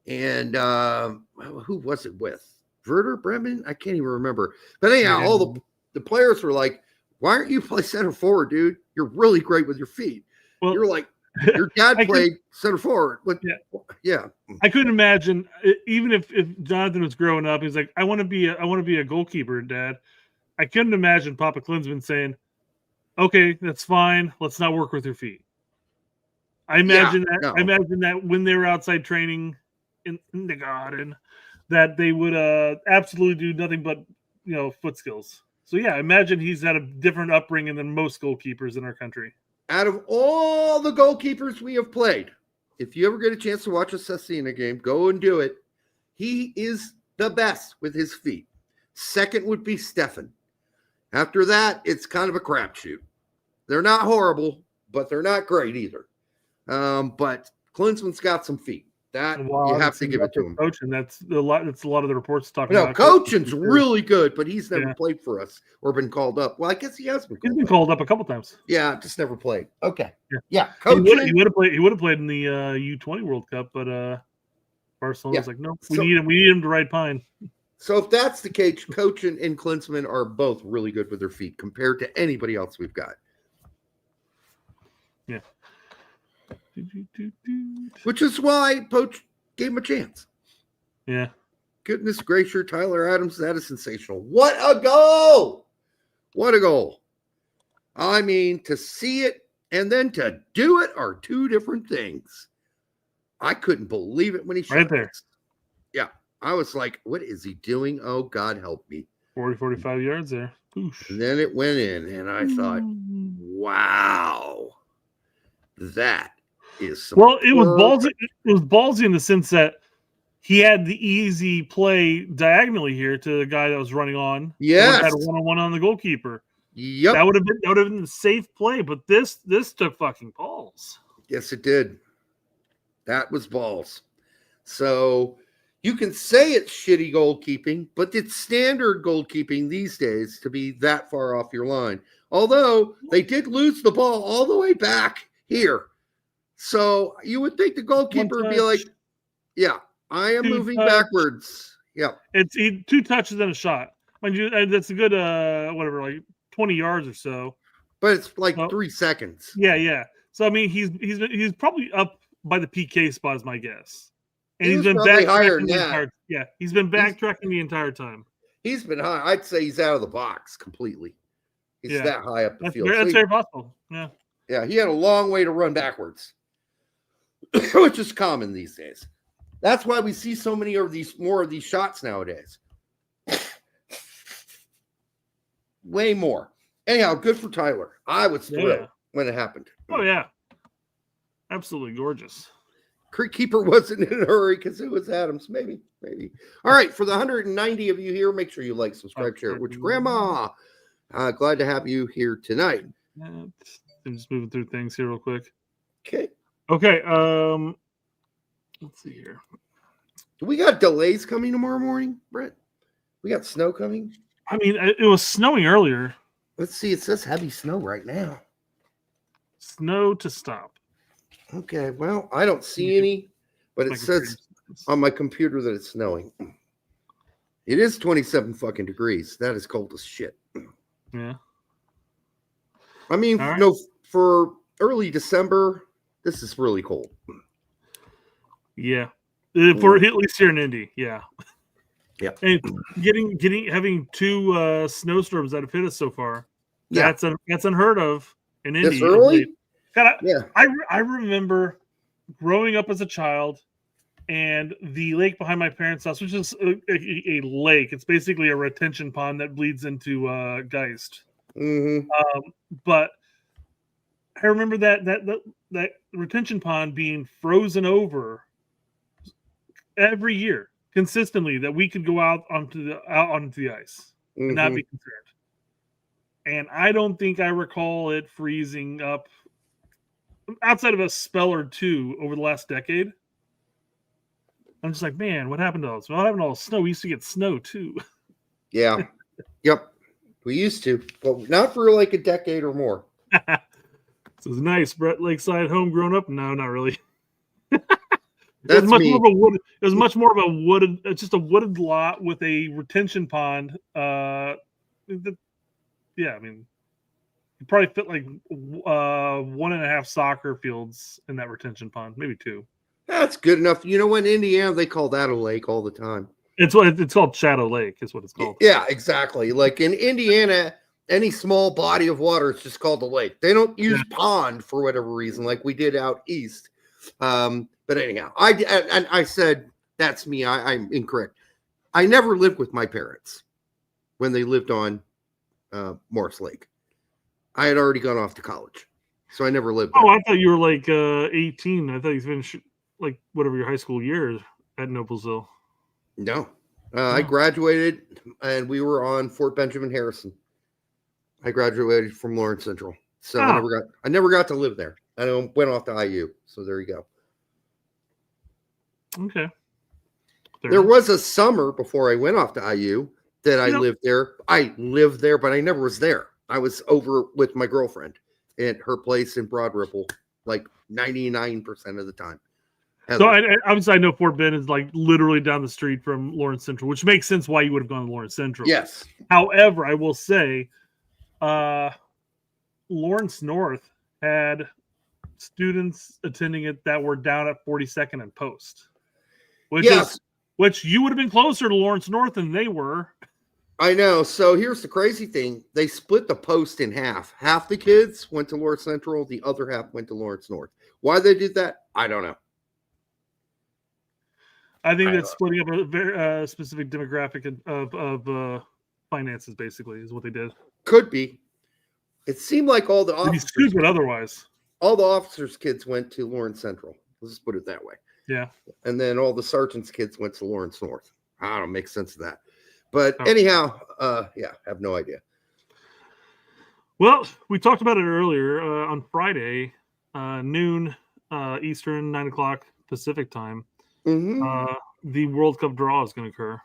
who was it with? Werder Bremen? I can't even remember. But anyhow, all the players were like, why aren't you play center forward, dude? You're really great with your feet. Well, you're like, your dad played center forward. But yeah. I couldn't imagine, even if Jonathan was growing up, he's like, I want to be a goalkeeper, Dad. I couldn't imagine Papa Klinsmann saying, okay, that's fine. Let's not work with your feet. I imagine that when they were outside training in the garden, that they would absolutely do nothing but foot skills. So yeah, imagine he's had a different upbringing than most goalkeepers in our country. Out of all the goalkeepers we have played, if you ever get a chance to watch a Cesena game, go and do it. He is the best with his feet. Second would be Stefan. After that, it's kind of a crapshoot. They're not horrible, but they're not great either. But Klinsmann's got some feet. That you have to give it to him. Coaching, that's a lot of the reports talking about. No, coaching's really good, but he's never played for us or been called up. Well, I guess he has been. He's been called up a couple times. Yeah, just never played. Okay. Yeah. Coaching. He would have played in the U20 World Cup, but Barcelona's like, no, we need him. We need him to ride pine. So if that's the case, Coach and Klinsmann are both really good with their feet compared to anybody else we've got. Yeah. Which is why Poch gave him a chance. Yeah. Goodness gracious, Tyler Adams, that is sensational. What a goal! What a goal. I mean, to see it and then to do it are two different things. I couldn't believe it when he shot right there. Yeah. I was like, what is he doing? Oh, God help me. 45 yards there. Oosh. And then it went in, and I thought, wow. That is it was ballsy. It was ballsy in the sense that he had the easy play diagonally here to the guy that was running on. Yes, had a one-on-one on the goalkeeper. Yep, that would have been a safe play. But this took fucking balls. Yes, it did. That was balls. So you can say it's shitty goalkeeping, but it's standard goalkeeping these days to be that far off your line. Although they did lose the ball all the way back here. So you would think the goalkeeper would be like, yeah, I am moving backwards. Yeah. It's 2 touches and a shot. Mind you, that's a good, 20 yards or so. but it's like 3 seconds. Yeah. So I mean, he's probably up by the PK spot, is my guess. And He he's was been probably higher backtracking than that. he's been backtracking the entire time. He's been high. I'd say he's out of the box completely. He's that high up the field. That's very possible. Yeah. Yeah, he had a long way to run backwards, which is common these days. That's why we see so many more of these shots nowadays. Way more. Anyhow, good for Tyler. I was thrilled when it happened. Oh yeah, absolutely gorgeous. Keeper wasn't in a hurry because it was Adams. Maybe. All right, for the 190 of you here, make sure you like, subscribe, share it with your grandma. Glad to have you here tonight. I'm just moving through things here real quick. Okay. Let's see here. Do we got delays coming tomorrow morning, Brett? We got snow coming? I mean, it was snowing earlier. Let's see. It says heavy snow right now. Snow to stop. Okay. Well, I don't see any, but it says on my computer that it's snowing. It is 27 fucking degrees. That is cold as shit. Yeah. I mean, for early December, this is really cold. Yeah. For at least here in Indy, yeah. Yeah. And having 2 snowstorms that have hit us so far. Yeah. That's unheard of in Indy. This early? I remember growing up as a child, and the lake behind my parents' house, which is a lake. It's basically a retention pond that bleeds into Geist. Mm-hmm. But I remember that retention pond being frozen over every year consistently, that we could go out onto the ice and not be concerned. And I don't think I recall it freezing up outside of a spell or two over the last decade. I'm just like, man, what happened to all this? What happened to all the snow? We used to get snow too. Yeah. Yep. We used to, but not for like a decade or more. So it's nice. Brett Lakeside home growing up? No, not really. That's it was much me. more of a wood. It was much more of a wooded, just a wooded lot with a retention pond. I mean, you probably fit like 1.5 soccer fields in that retention pond, maybe 2. That's good enough. You know what? In Indiana, they call that a lake all the time. It's called Shadow Lake, is what it's called. Yeah, exactly. Like in Indiana, any small body of water is just called a lake. They don't use pond for whatever reason, like we did out east. But anyhow, I said that's me. I'm incorrect. I never lived with my parents when they lived on Morris Lake. I had already gone off to college, so I never lived there. Oh, I thought you were like 18. I thought you finished like whatever your high school year at Noblesville. No. I graduated, and we were on Fort Benjamin Harrison. I graduated from Lawrence Central, so I never got to live there. I went off to IU, so there you go. Okay. There was a summer before I went off to IU that I lived there. I lived there, but I never was there. I was over with my girlfriend at her place in Broad Ripple, like 99% of the time. So obviously I know Fort Ben is like literally down the street from Lawrence Central, which makes sense why you would have gone to Lawrence Central. Yes. However, I will say Lawrence North had students attending it that were down at 42nd and Post, which you would have been closer to Lawrence North than they were. I know. So here's the crazy thing. They split the Post in half. Half the kids went to Lawrence Central. The other half went to Lawrence North. Why they did that, I don't know. I think that's splitting up a very specific demographic of finances, basically, is what they did. Could be. It seemed like all the officers. Stupid otherwise. All the officers' kids went to Lawrence Central. Let's just put it that way. Yeah. And then all the sergeants' kids went to Lawrence North. I don't make sense of that. But anyhow, have no idea. Well, we talked about it earlier on Friday, noon Eastern, 9:00 Pacific time. Mm-hmm. The World Cup draw is going to occur.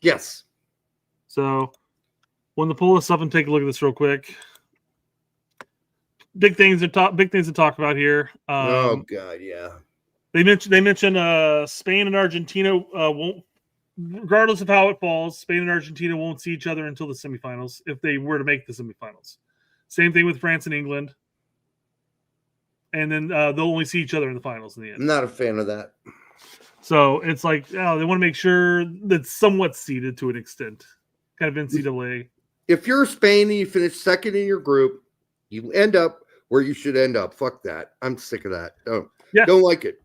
Yes. So, when to pull this up and take a look at this real quick. Big things to talk about here. Oh God, yeah. They mentioned Spain and Argentina won't, regardless of how it falls, Spain and Argentina won't see each other until the semifinals if they were to make the semifinals. Same thing with France and England. And then they'll only see each other in the finals in the end. I'm not a fan of that. So it's like, they want to make sure that's somewhat seeded to an extent. Kind of NCAA. If you're Spain and you finish second in your group, you end up where you should end up. Fuck that. I'm sick of that. Don't like it.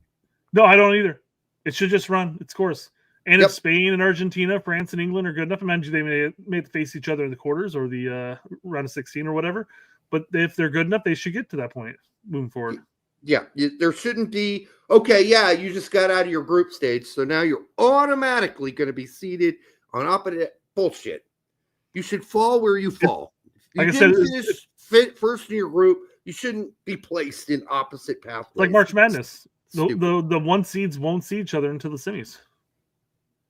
No, I don't either. It should just run its course. And if Spain and Argentina, France and England are good enough, imagine they may face each other in the quarters or the round of 16 or whatever. But if they're good enough, they should get to that point moving forward. Yeah, there shouldn't be, you just got out of your group stage, so now you're automatically going to be seated on opposite bullshit. You should fall where you fall. Like I said, fit first in your group, you shouldn't be placed in opposite pathways. Like March Madness. The one seeds won't see each other until the semis.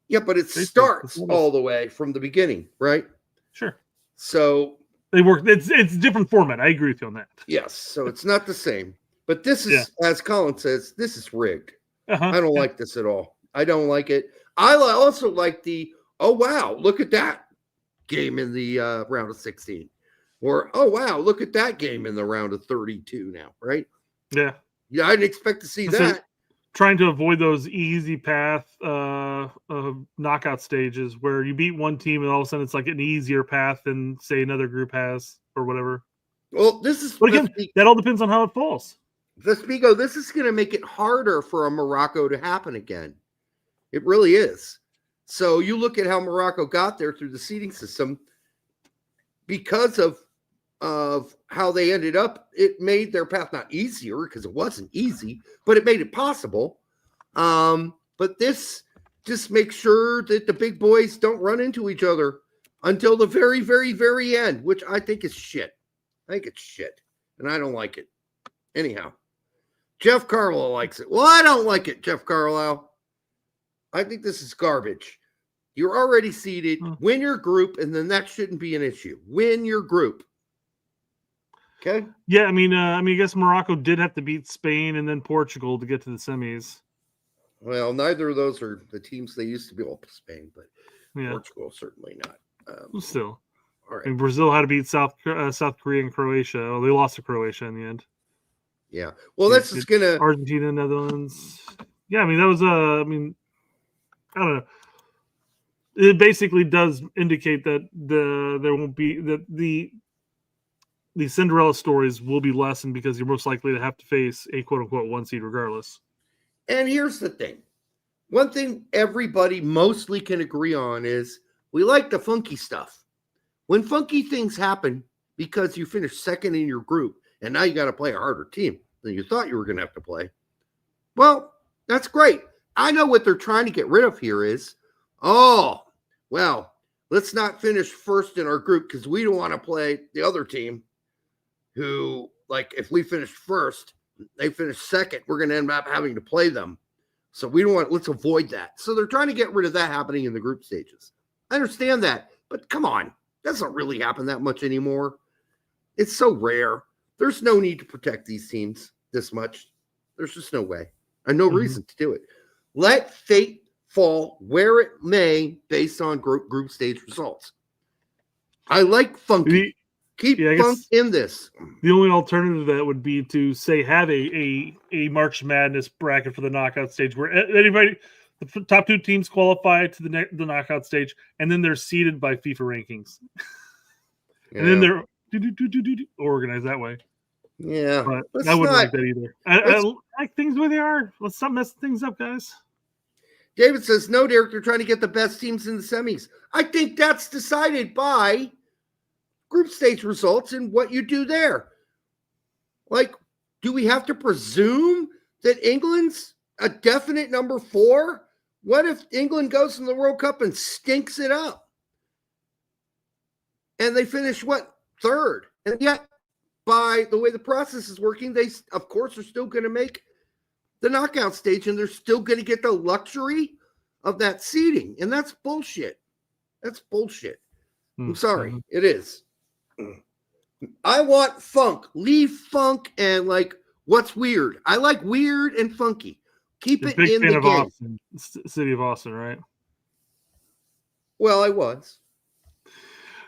Yeah, but it starts all the way from the beginning, right? Sure. So they work. It's a different format. I agree with you on that. Yes, so it's not the same. But this is, as Colin says, this is rigged. Uh-huh. I don't like this at all. I don't like it. I also like the, oh, wow, look at that game in the round of 16. Or, oh, wow, look at that game in the round of 32 now, right? Yeah. Yeah, I didn't expect to see that. Trying to avoid those easy path knockout stages where you beat one team and all of a sudden it's like an easier path than, say, another group has or whatever. Well, this is... But again, that all depends on how it falls. This is going to make it harder for a Morocco to happen again. It really is. So you look at how Morocco got there through the seeding system. Because of how they ended up, it made their path not easier because it wasn't easy, but it made it possible. But this just makes sure that the big boys don't run into each other until the very, very, very end, which I think is shit. I think it's shit, and I don't like it. Anyhow, Jeff Carlisle likes it. Well, I don't like it, Jeff Carlisle. I think this is garbage. You're already seeded. Win your group, and then that shouldn't be an issue. Win your group. Okay? Yeah, I guess Morocco did have to beat Spain and then Portugal to get to the semis. Well, neither of those are the teams they used to be. Well, Spain, but Portugal certainly not. Still. All right. And Brazil had to beat South Korea and Croatia. Well, they lost to Croatia in the end. Yeah. Well, this is going to... Argentina, Netherlands. Yeah, that was I don't know. It basically does indicate that there won't be... that the Cinderella stories will be lessened because you're most likely to have to face a quote-unquote one seed regardless. And here's the thing. One thing everybody mostly can agree on is we like the funky stuff. When funky things happen because you finished second in your group and now you got to play a harder team than you thought you were going to have to play, well, that's great. I know what they're trying to get rid of here is, let's not finish first in our group because we don't want to play the other team who, like, if we finish first, they finish second, we're going to end up having to play them. So let's avoid that. So they're trying to get rid of that happening in the group stages. I understand that, but come on. That doesn't really happen that much anymore. It's so rare. There's no need to protect these teams this much. There's just no way and no reason to do it. Let fate fall where it may based on group stage results. I like funky. Keep funk in this. The only alternative to that would be to say have a March Madness bracket for the knockout stage where anybody, the top two teams qualify to the knockout stage, and then they're seeded by FIFA rankings, and then they're organized that way. Yeah, but I wouldn't like that either. I like things the way they are. Let's stop messing things up, guys. David says, no, Derek, they're trying to get the best teams in the semis. I think that's decided by group stage results and what you do there. Like, do we have to presume that England's a definite number 4? What if England goes in the World Cup and stinks it up? And they finish, third? And yet, by the way the process is working, they, of course, are still going to make the knockout stage, and they're still going to get the luxury of that seeding. And that's bullshit. That's bullshit. I'm sorry. It is. I want funk. Leave funk and what's weird. I like weird and funky. Keep it in the game. Austin, city of Austin, right? Well, I was.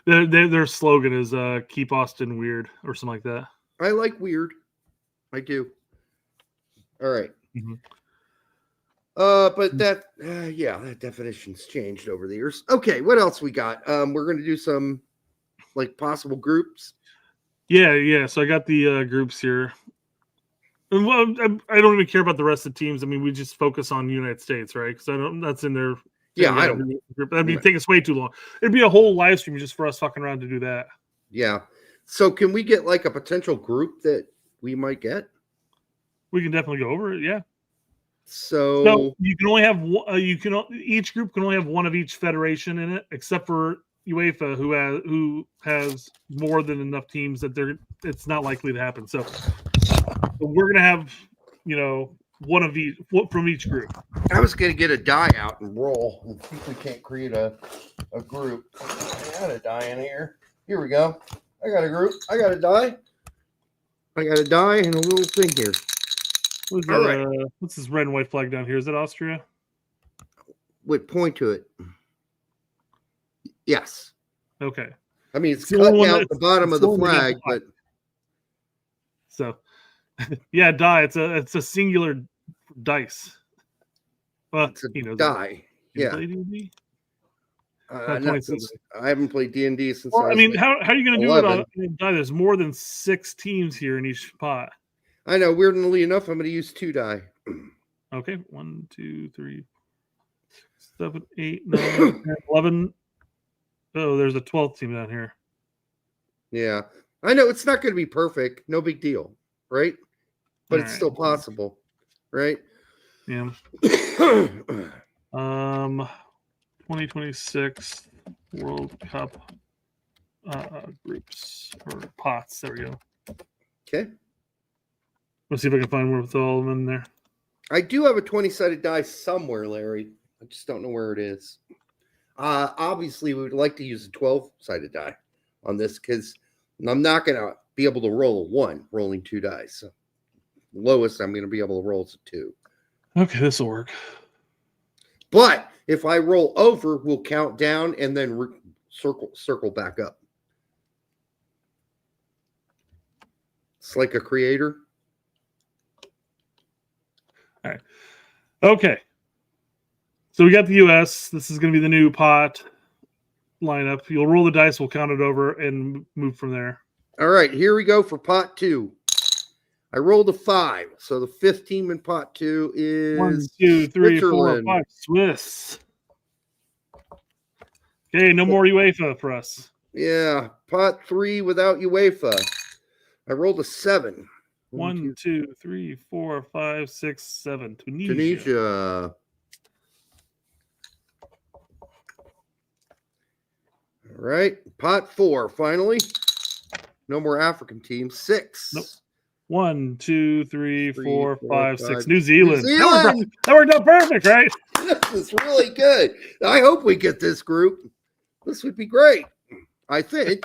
Their slogan is "Keep Austin Weird" or something like that. I like weird. I do. All right. Mm-hmm. But that that definition's changed over the years. Okay, what else we got? We're going to do some like possible groups. Yeah. So I got the groups here. And, well, I don't even care about the rest of the teams. I mean, we just focus on United States, right? Because that's in there. Yeah, I don't. That'd be take us way too long. It'd be a whole live stream just for us fucking around to do that. Yeah. So can we get like a potential group that we might get? We can definitely go over it. Yeah. So you can only have each group can only have one of each federation in it, except for UEFA, who has more than enough teams that it's not likely to happen. So we're gonna have one of each from each group. I was gonna get a die out and roll and see if we can't create a group. I got a die in here. Here we go. I got a group. I got a die. I got a die and a little thing here. What's this red and white flag down here? Is that Austria? Would point to it. Yes. Okay. I mean, it's cutting out the bottom of the flag, but so yeah, die. It's a singular dice. It's a die. Yeah. I haven't played D&D since. Well, I mean, how are you going to do it on die? There's more than 6 teams here in each pot. I know. Weirdly enough, I'm going to use 2 die. Okay, 1, 2, 3, 7, 8, 9, 10, 11. Oh, there's a 12th team down here. Yeah, I know it's not going to be perfect. No big deal, right? But it's still possible, right? Yeah. 2026 World Cup groups or pots. There we go. Okay. Let's see if I can find one with all of them in there. I do have a 20-sided die somewhere, Larry. I just don't know where it is. Obviously, we would like to use a 12-sided die on this because I'm not going to be able to roll a 1 rolling 2 dice. So lowest I'm going to be able to roll is a 2. Okay, this will work. But if I roll over, we'll count down and then circle back up. It's like a creator. All right. Okay. So we got the U.S. This is going to be the new pot lineup. You'll roll the dice. We'll count it over and move from there. All right. Here we go for pot 2. I rolled a 5. So the 5th team in pot 2 is 1, 2, 3, 4, 5. Swiss. Okay, no more UEFA for us. Yeah, pot 3 without UEFA. I rolled a 7. 1, 2, 3, 4, 5, 6, 7. Tunisia. All right, pot 4. Finally, no more African teams. 6. Nope. 1, 2, 3, 4, 5, 6. 5. New Zealand. New Zealand. That worked out perfect, right? This is really good. I hope we get this group. This would be great. I think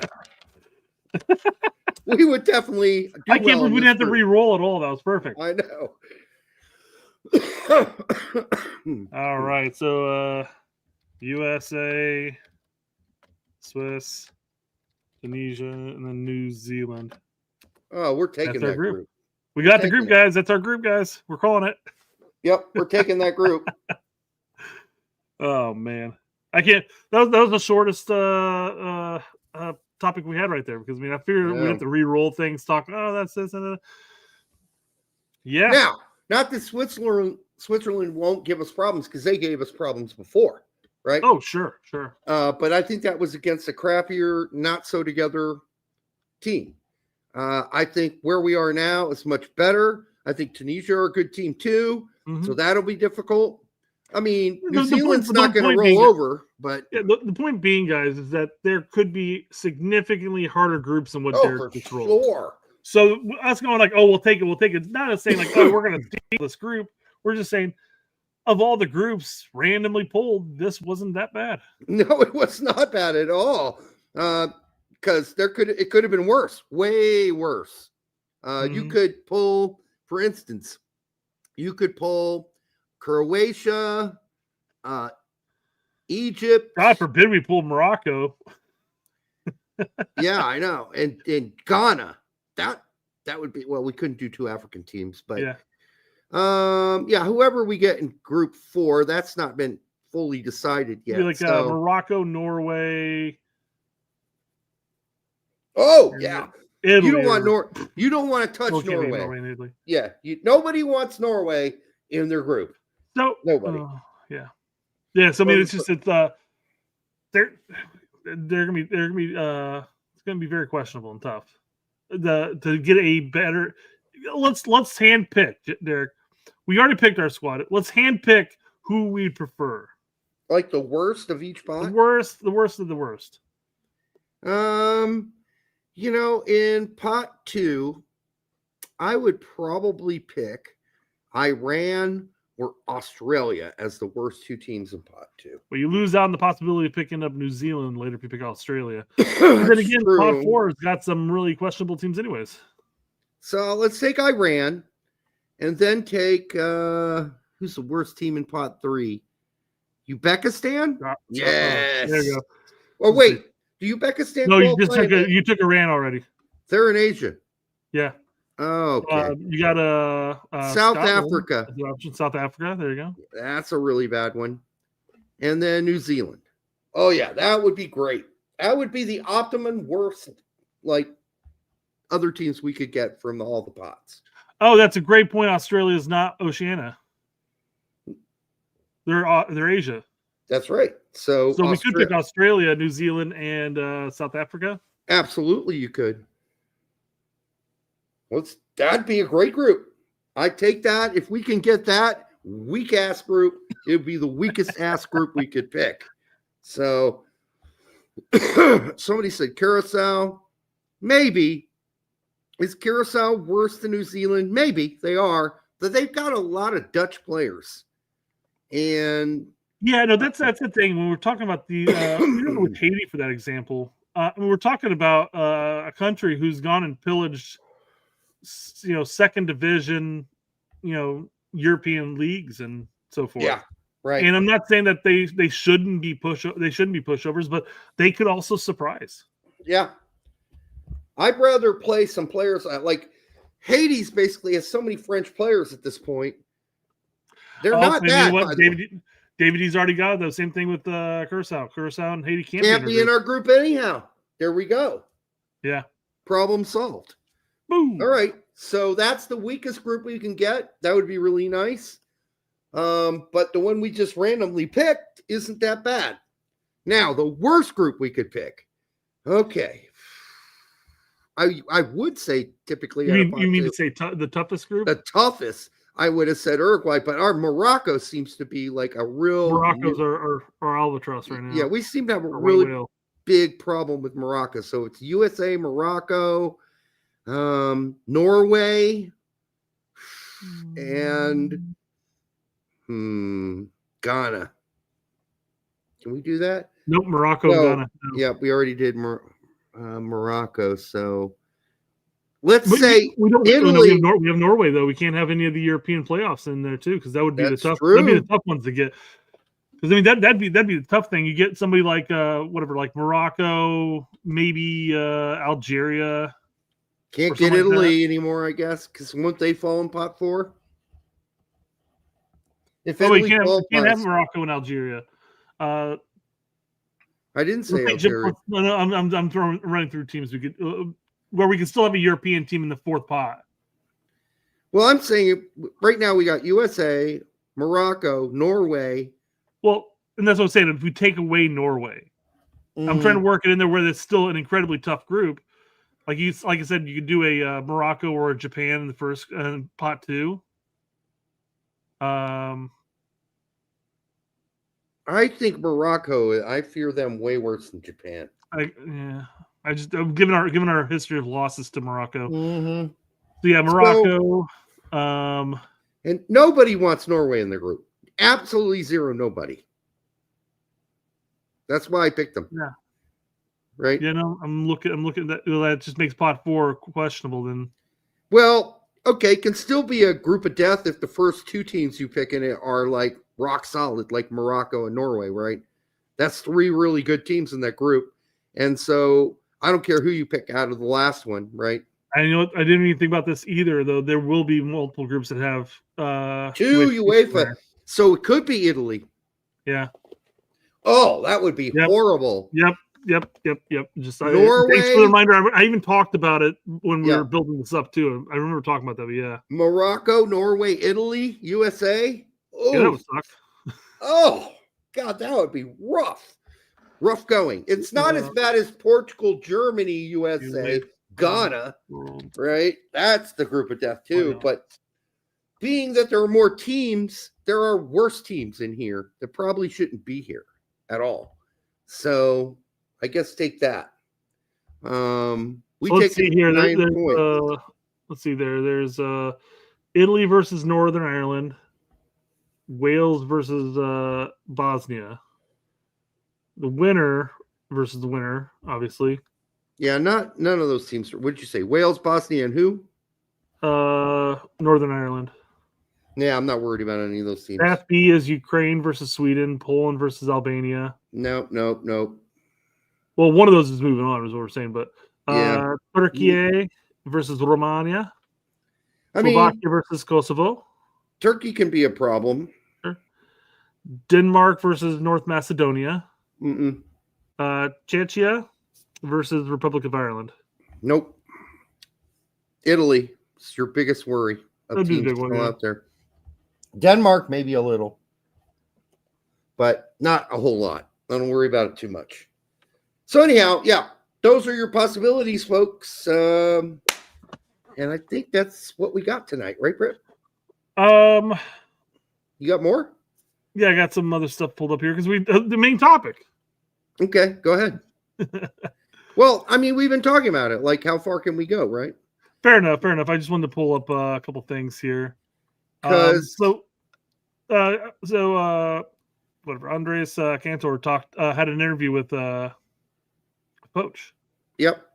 we would definitely do I can't believe we didn't have to re-roll at all. That was perfect. I know. All right. So USA, Swiss, Tunisia, and then New Zealand. Oh, we're taking that group. We got the group, guys. That's our group, guys. We're calling it. Yep, we're taking that group. Oh man, I can't. That was the shortest topic we had right there because I figured we have to re-roll things. Talk. Oh, that's this and that. Yeah. Now, not that Switzerland won't give us problems because they gave us problems before, right? Oh, sure. But I think that was against a crappier, not so together team. I think where we are now is much better. I think Tunisia are a good team too, so that'll be difficult. I mean, New Zealand's not going to roll over, but the point being, guys, is that there could be significantly harder groups than what they're controlling. Sure. So us going like, oh, we'll take it. Not as saying like, oh, we're going to steal this group. We're just saying, of all the groups randomly pulled, this wasn't that bad. No, it was not bad at all. Because it could have been worse, way worse. You could pull, for instance, Yeah, I know. And Ghana, that would be, well, we couldn't do 2 African teams, but Yeah. Whoever we get in group 4, that's not been fully decided yet. Be like Morocco, Norway. Oh yeah, Italy, you don't want to touch Norway. And Italy. Yeah, nobody wants Norway in their group. No, nobody. Yeah. So I mean, it's they're gonna be it's gonna be very questionable and tough. To get a better, let's hand pick, Derek. We already picked our squad. Let's hand pick who we prefer. Like the worst of each pot? The worst of the worst. In pot 2, I would probably pick Iran or Australia as the worst 2 teams in pot 2. Well, you lose out on the possibility of picking up New Zealand later if you pick Australia. Then again, true. pot 4 has got some really questionable teams anyways. So let's take Iran and then take who's the worst team in pot 3? Uzbekistan? Yes. There you go. Oh, wait. Do Uzbekistan? No, you took Iran already. They're in Asia. Yeah. Oh, okay. You got South Scotland. Africa. South Africa. There you go. That's a really bad one. And then New Zealand. Oh yeah, that would be great. That would be the optimum worst, like other teams we could get from all the pots. Oh, that's a great point. Australia is not Oceania. They're Asia. That's right. So we could pick Australia, New Zealand, and South Africa. Absolutely, you could. That'd be a great group. I'd take that. If we can get that weak ass group, it would be the weakest ass group we could pick. So somebody said Curacao. Maybe. Is Curacao worse than New Zealand? Maybe they are, but they've got a lot of Dutch players. And yeah, no, that's the thing. When we're talking about the we don't go with Haiti for that example. We're talking about a country who's gone and pillaged, second division, European leagues and so forth. Yeah, right. And I'm not saying that they shouldn't be pushovers, but they could also surprise. Yeah, I'd rather play some players like Haiti's. Basically, has so many French players at this point. They're not bad. David D's already got it, though. Same thing with Curacao. Curacao and Haiti can't be in our group anyhow. There we go. Yeah. Problem solved. Boom. All right. So that's the weakest group we can get. That would be really nice. But the one we just randomly picked isn't that bad. Now, the worst group we could pick. Okay. I would say typically. You mean to say the toughest group? The toughest. I would have said Uruguay, but our Morocco seems to be like a real. Morocco's are albatross right now. Yeah, we seem to have a really big problem with Morocco. So it's USA, Morocco, Norway, and Ghana. Can we do that? Nope, Morocco, Ghana. No. Yeah, we already did Morocco. So let's say we Italy. We have Norway though. We can't have any of the European playoffs in there too, because that would be the tough. True. That'd be the tough ones to get. Because I mean that'd be the tough thing. You get somebody like like Morocco, maybe Algeria. Can't get Italy anymore, I guess, because won't they fall in pot 4? If we can't have Morocco and Algeria. I didn't say Algeria. No, I'm running through teams we could where we can still have a European team in the 4th pot. Well, I'm saying right now we got USA, Morocco, Norway. Well, and that's what I'm saying. If we take away Norway, I'm trying to work it in there where it's still an incredibly tough group. Like I said, you could do a Morocco or a Japan in the first pot 2. I think Morocco. I fear them way worse than Japan. Given our history of losses to Morocco. So yeah, Morocco. And nobody wants Norway in the group. Absolutely zero. Nobody. That's why I picked them. Yeah. Right. Yeah. No, I'm looking at that. That just makes pot 4 questionable. Then. Well, okay, can still be a group of death if the first 2 teams you pick in it are like rock solid, like Morocco and Norway, right? That's 3 really good teams in that group. And so I don't care who you pick out of the last one, right? I know I didn't even think about this either, though. There will be multiple groups that have 2 UEFA. So it could be Italy. Yeah. Oh, that would be horrible. Yep. Just Norway. Thanks for the reminder. I even talked about it when we were building this up too. I remember talking about that. But yeah. Morocco, Norway, Italy, USA. Oh, that would suck. Oh, God, that would be rough. Rough going. It's not as bad as Portugal, Germany, USA, Ghana, right? That's the group of death too. But being that there are more teams, there are worse teams in here that probably shouldn't be here at all. So I guess take that. Let's see here. Let's see there. There's Italy versus Northern Ireland, Wales versus Bosnia. The winner versus the winner, obviously. Yeah, none of those teams. What did you say? Wales, Bosnia, and who? Northern Ireland. Yeah, I'm not worried about any of those teams. Path B is Ukraine versus Sweden, Poland versus Albania. Nope. Well, one of those is moving on, is what we're saying. But Turkey versus Romania. Slovakia versus Kosovo. Turkey can be a problem. Sure. Denmark versus North Macedonia. Czechia versus Republic of Ireland. Nope. Italy. It's your biggest worry of teams still out there. Denmark, maybe a little, but not a whole lot. I don't worry about it too much. So anyhow, yeah, those are your possibilities, folks. And I think that's what we got tonight, right, Britt? You got more? Yeah, I got some other stuff pulled up here because the main topic. Okay, go ahead. Well, I mean, we've been talking about it. Like, how far can we go, right? Fair enough. I just wanted to pull up a couple things here. Whatever. Andres Cantor had an interview with Poch. Yep.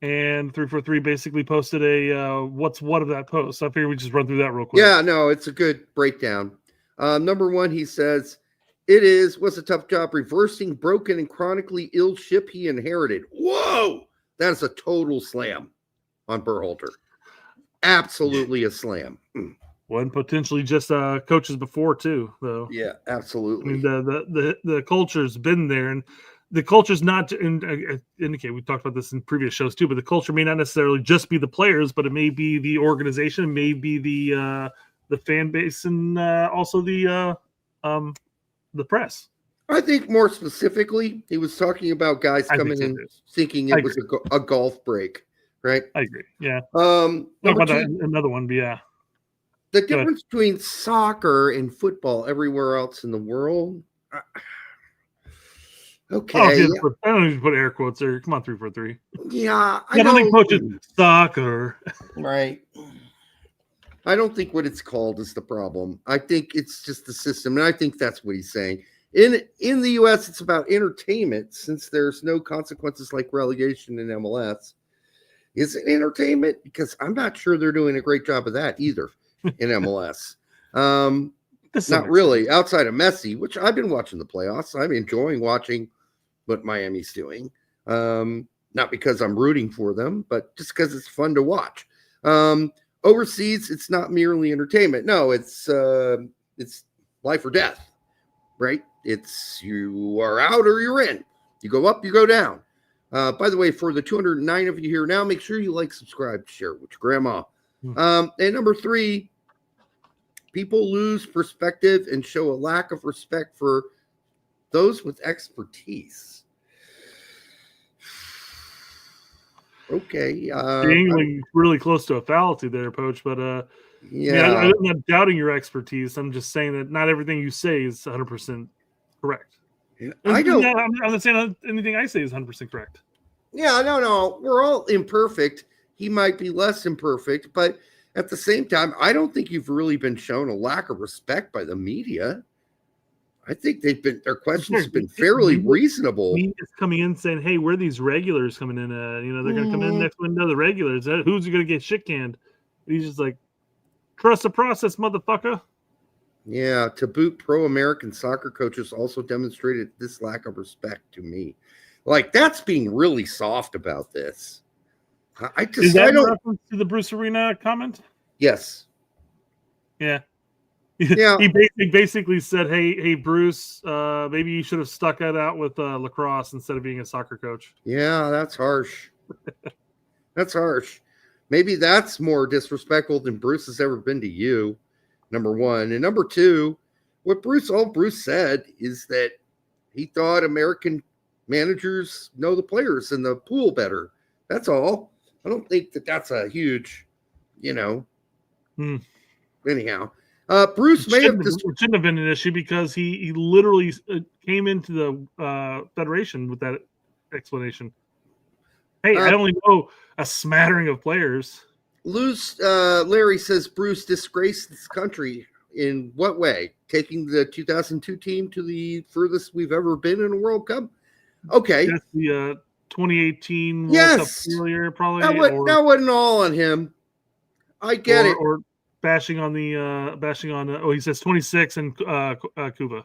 And 343 basically posted a what's what of that post. So I figured we just run through that real quick. Yeah, no, it's a good breakdown. Number one, he says, was a tough job reversing broken and chronically ill ship he inherited. Whoa! That is a total slam on Berhalter. Absolutely a slam. One potentially just coaches before too, though. Yeah, absolutely. I mean, the culture's been there, and the culture's not to indicate. We talked about this in previous shows too, but the culture may not necessarily just be the players, but it may be the organization, it may be the fan base, and also the press. I think more specifically, he was talking about guys coming in thinking it was a golf break, right? I agree. Yeah. Another one, but yeah. The difference between soccer and football everywhere else in the world. Okay. I don't even put air quotes there. Come on, 343. Yeah. I don't think coaches soccer. Right. I don't think what it's called is the problem. I think it's just the system. And I think that's what he's saying. In the US, it's about entertainment since there's no consequences like relegation in MLS. Is it entertainment? Because I'm not sure they're doing a great job of that either. In MLS. Not really. Outside of Messi, which I've been watching the playoffs. I'm enjoying watching what Miami's doing. Not because I'm rooting for them, but just because it's fun to watch. Overseas, it's not merely entertainment. No, it's life or death, right? It's you are out or you're in. You go up, you go down. By the way, for the 209 of you here now, make sure you like, subscribe, share with your grandma. And number 3, people lose perspective and show a lack of respect for those with expertise. Okay. Being really close to a fallacy there, Poch, but I'm not doubting your expertise. I'm just saying that not everything you say is 100% correct. I'm not saying anything I say is 100% correct. Yeah, no. We're all imperfect. He might be less imperfect, but at the same time, I don't think you've really been shown a lack of respect by the media. I think their questions have been fairly reasonable. Media's coming in saying, "Hey, where are these regulars coming in at? They're going to come in next window. The regulars. Who's going to get shit canned?" He's just like, "Trust the process, motherfucker." Yeah. To boot, pro-American soccer coaches also demonstrated this lack of respect to me. Like, that's being really soft about this. Is that a reference to the Bruce Arena comment? Yes. Yeah. Yeah. He basically said, hey, Bruce, maybe you should have stuck it out with lacrosse instead of being a soccer coach. Yeah, that's harsh. That's harsh. Maybe that's more disrespectful than Bruce has ever been to you, number one. And number two, all Bruce said is that he thought American managers know the players in the pool better. That's all. I don't think that's a huge, anyhow. Bruce it shouldn't have been an issue because he literally came into the federation with that explanation. Hey, I only know a smattering of players. Larry says Bruce disgraced this country in what way? Taking the 2002 team to the furthest we've ever been in a World Cup? Okay. That's the 2018 World Cup failure, probably. That wasn't all on him. I get it. Or bashing on he says 26 and Cuba. So.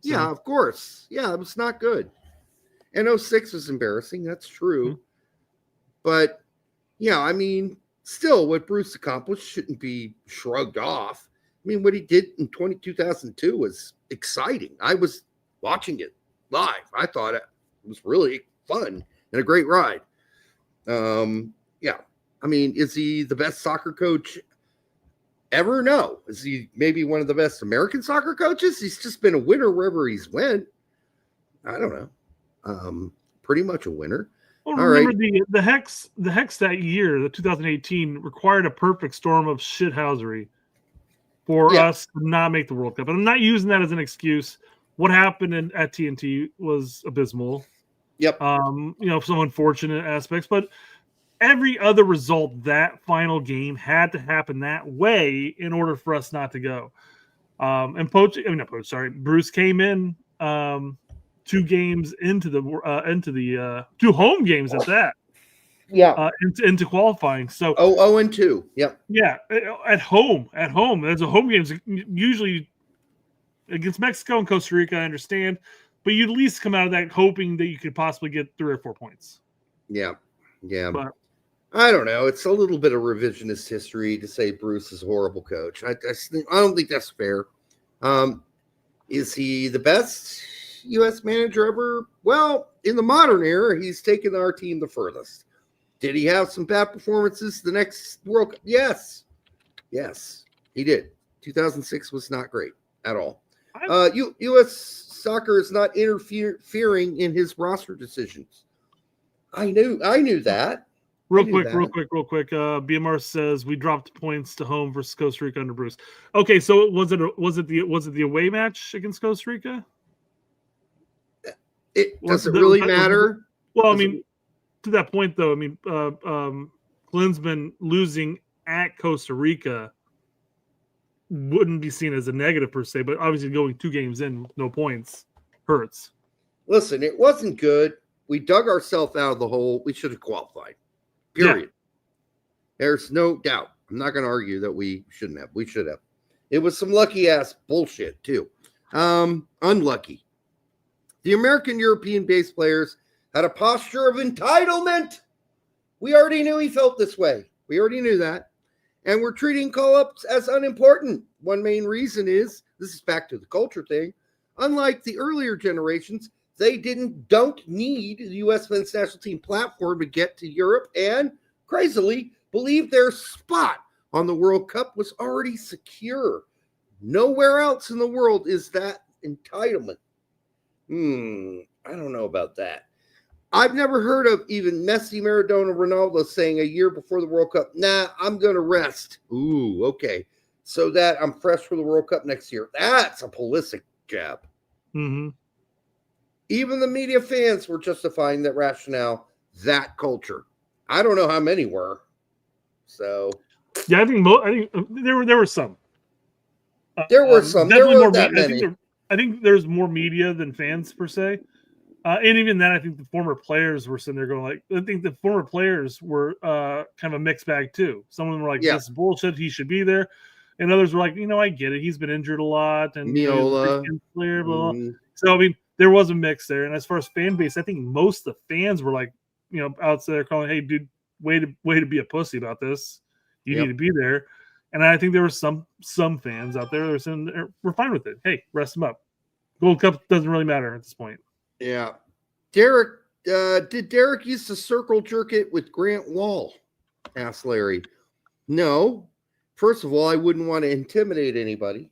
Yeah, of course. Yeah, it was not good. And 06 was embarrassing. That's true. Mm-hmm. But, still what Bruce accomplished shouldn't be shrugged off. I mean, what he did in 2002 was exciting. I was watching it live. I thought it was really fun and a great ride. Is he the best soccer coach ever? No. Is he maybe one of the best American soccer coaches? He's just been a winner wherever he's went. I don't know. Pretty much a winner. Well, remember the Hex that year, the 2018, required a perfect storm of shithousery for us to not make the World Cup. And I'm not using that as an excuse. What happened at TNT was abysmal. Yep. Some unfortunate aspects, but every other result that final game had to happen that way in order for us not to go. Bruce came in 2 games into the 2 home games at that. Yeah. Into qualifying. So 0-2. Yep. Yeah. At home. There's a home games usually against Mexico and Costa Rica, I understand. But you'd at least come out of that hoping that you could possibly get 3 or 4 points. Yeah. Yeah. But, I don't know. It's a little bit of revisionist history to say Bruce is a horrible coach. I don't think that's fair. Is he the best U.S. manager ever? Well, in the modern era, he's taken our team the furthest. Did he have some bad performances the next World Cup? Yes, he did. 2006 was not great at all. U.S. soccer is not interfering in his roster decisions. I knew that. Real quick. BMR says we dropped points to home versus Costa Rica under Bruce. Okay, so was it the away match against Costa Rica? Does it really matter? Well, to that point though, Klinsmann losing at Costa Rica wouldn't be seen as a negative per se, but obviously going 2 games in, no points, hurts. Listen, it wasn't good. We dug ourselves out of the hole. We should have qualified. Period. Yeah. There's no doubt. I'm not going to argue that we shouldn't have. We should have. It was some lucky ass bullshit too. Unlucky. The American European based players had a posture of entitlement. We already knew he felt this way. We already knew that. And we're treating call-ups as unimportant. One main reason is, this is back to the culture thing, unlike the earlier generations, they don't need the U.S. men's national team platform to get to Europe and, crazily, believe their spot on the World Cup was already secure. Nowhere else in the world is that entitlement. I don't know about that. I've never heard of even Messi, Maradona, Wynalda saying a year before the World Cup, nah, I'm going to rest. Ooh, okay. So that I'm fresh for the World Cup next year. That's a Pulisic jab. Mm-hmm. Even the media fans were justifying that rationale, that culture. I don't know how many were. So. Yeah, I think there were some. There were some. There weren't that many. I think there's more media than fans per se. And even then, I think the former players were sitting there going I think the former players were kind of a mixed bag too. Some of them were like, this is bullshit, he should be there. And others were like, I get it. He's been injured a lot. And Miola. Blah, blah. So, there was a mix there. And as far as fan base, I think most of the fans were like, out there calling, "Hey, dude, way to be a pussy about this. You need to be there." And I think there were some fans out there that were saying we're fine with it. Hey, rest them up. Gold Cup doesn't really matter at this point. Yeah. Derek, did Derek used to circle jerk it with Grant Wall? Asked Larry. No. First of all, I wouldn't want to intimidate anybody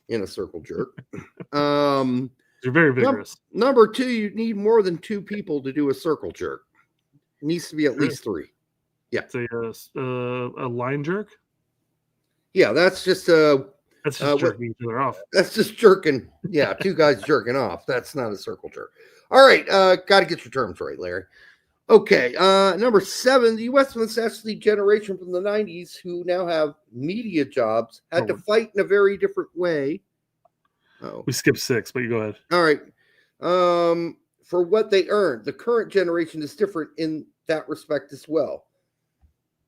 in a circle jerk. You're very vigorous. Number two, you need more than 2 people to do a circle jerk. It needs to be at least 3. Yeah. So a line jerk? Yeah, that's just jerking each other off. That's just jerking. Yeah, 2 guys jerking off. That's not a circle jerk. All right, got to get your terms right, Larry. Okay, number 7, the USMNT generation from the 90s who now have media jobs had to fight in a very different way. Oh, we skipped 6, but you go ahead. All right. For what they earned, the current generation is different in that respect as well.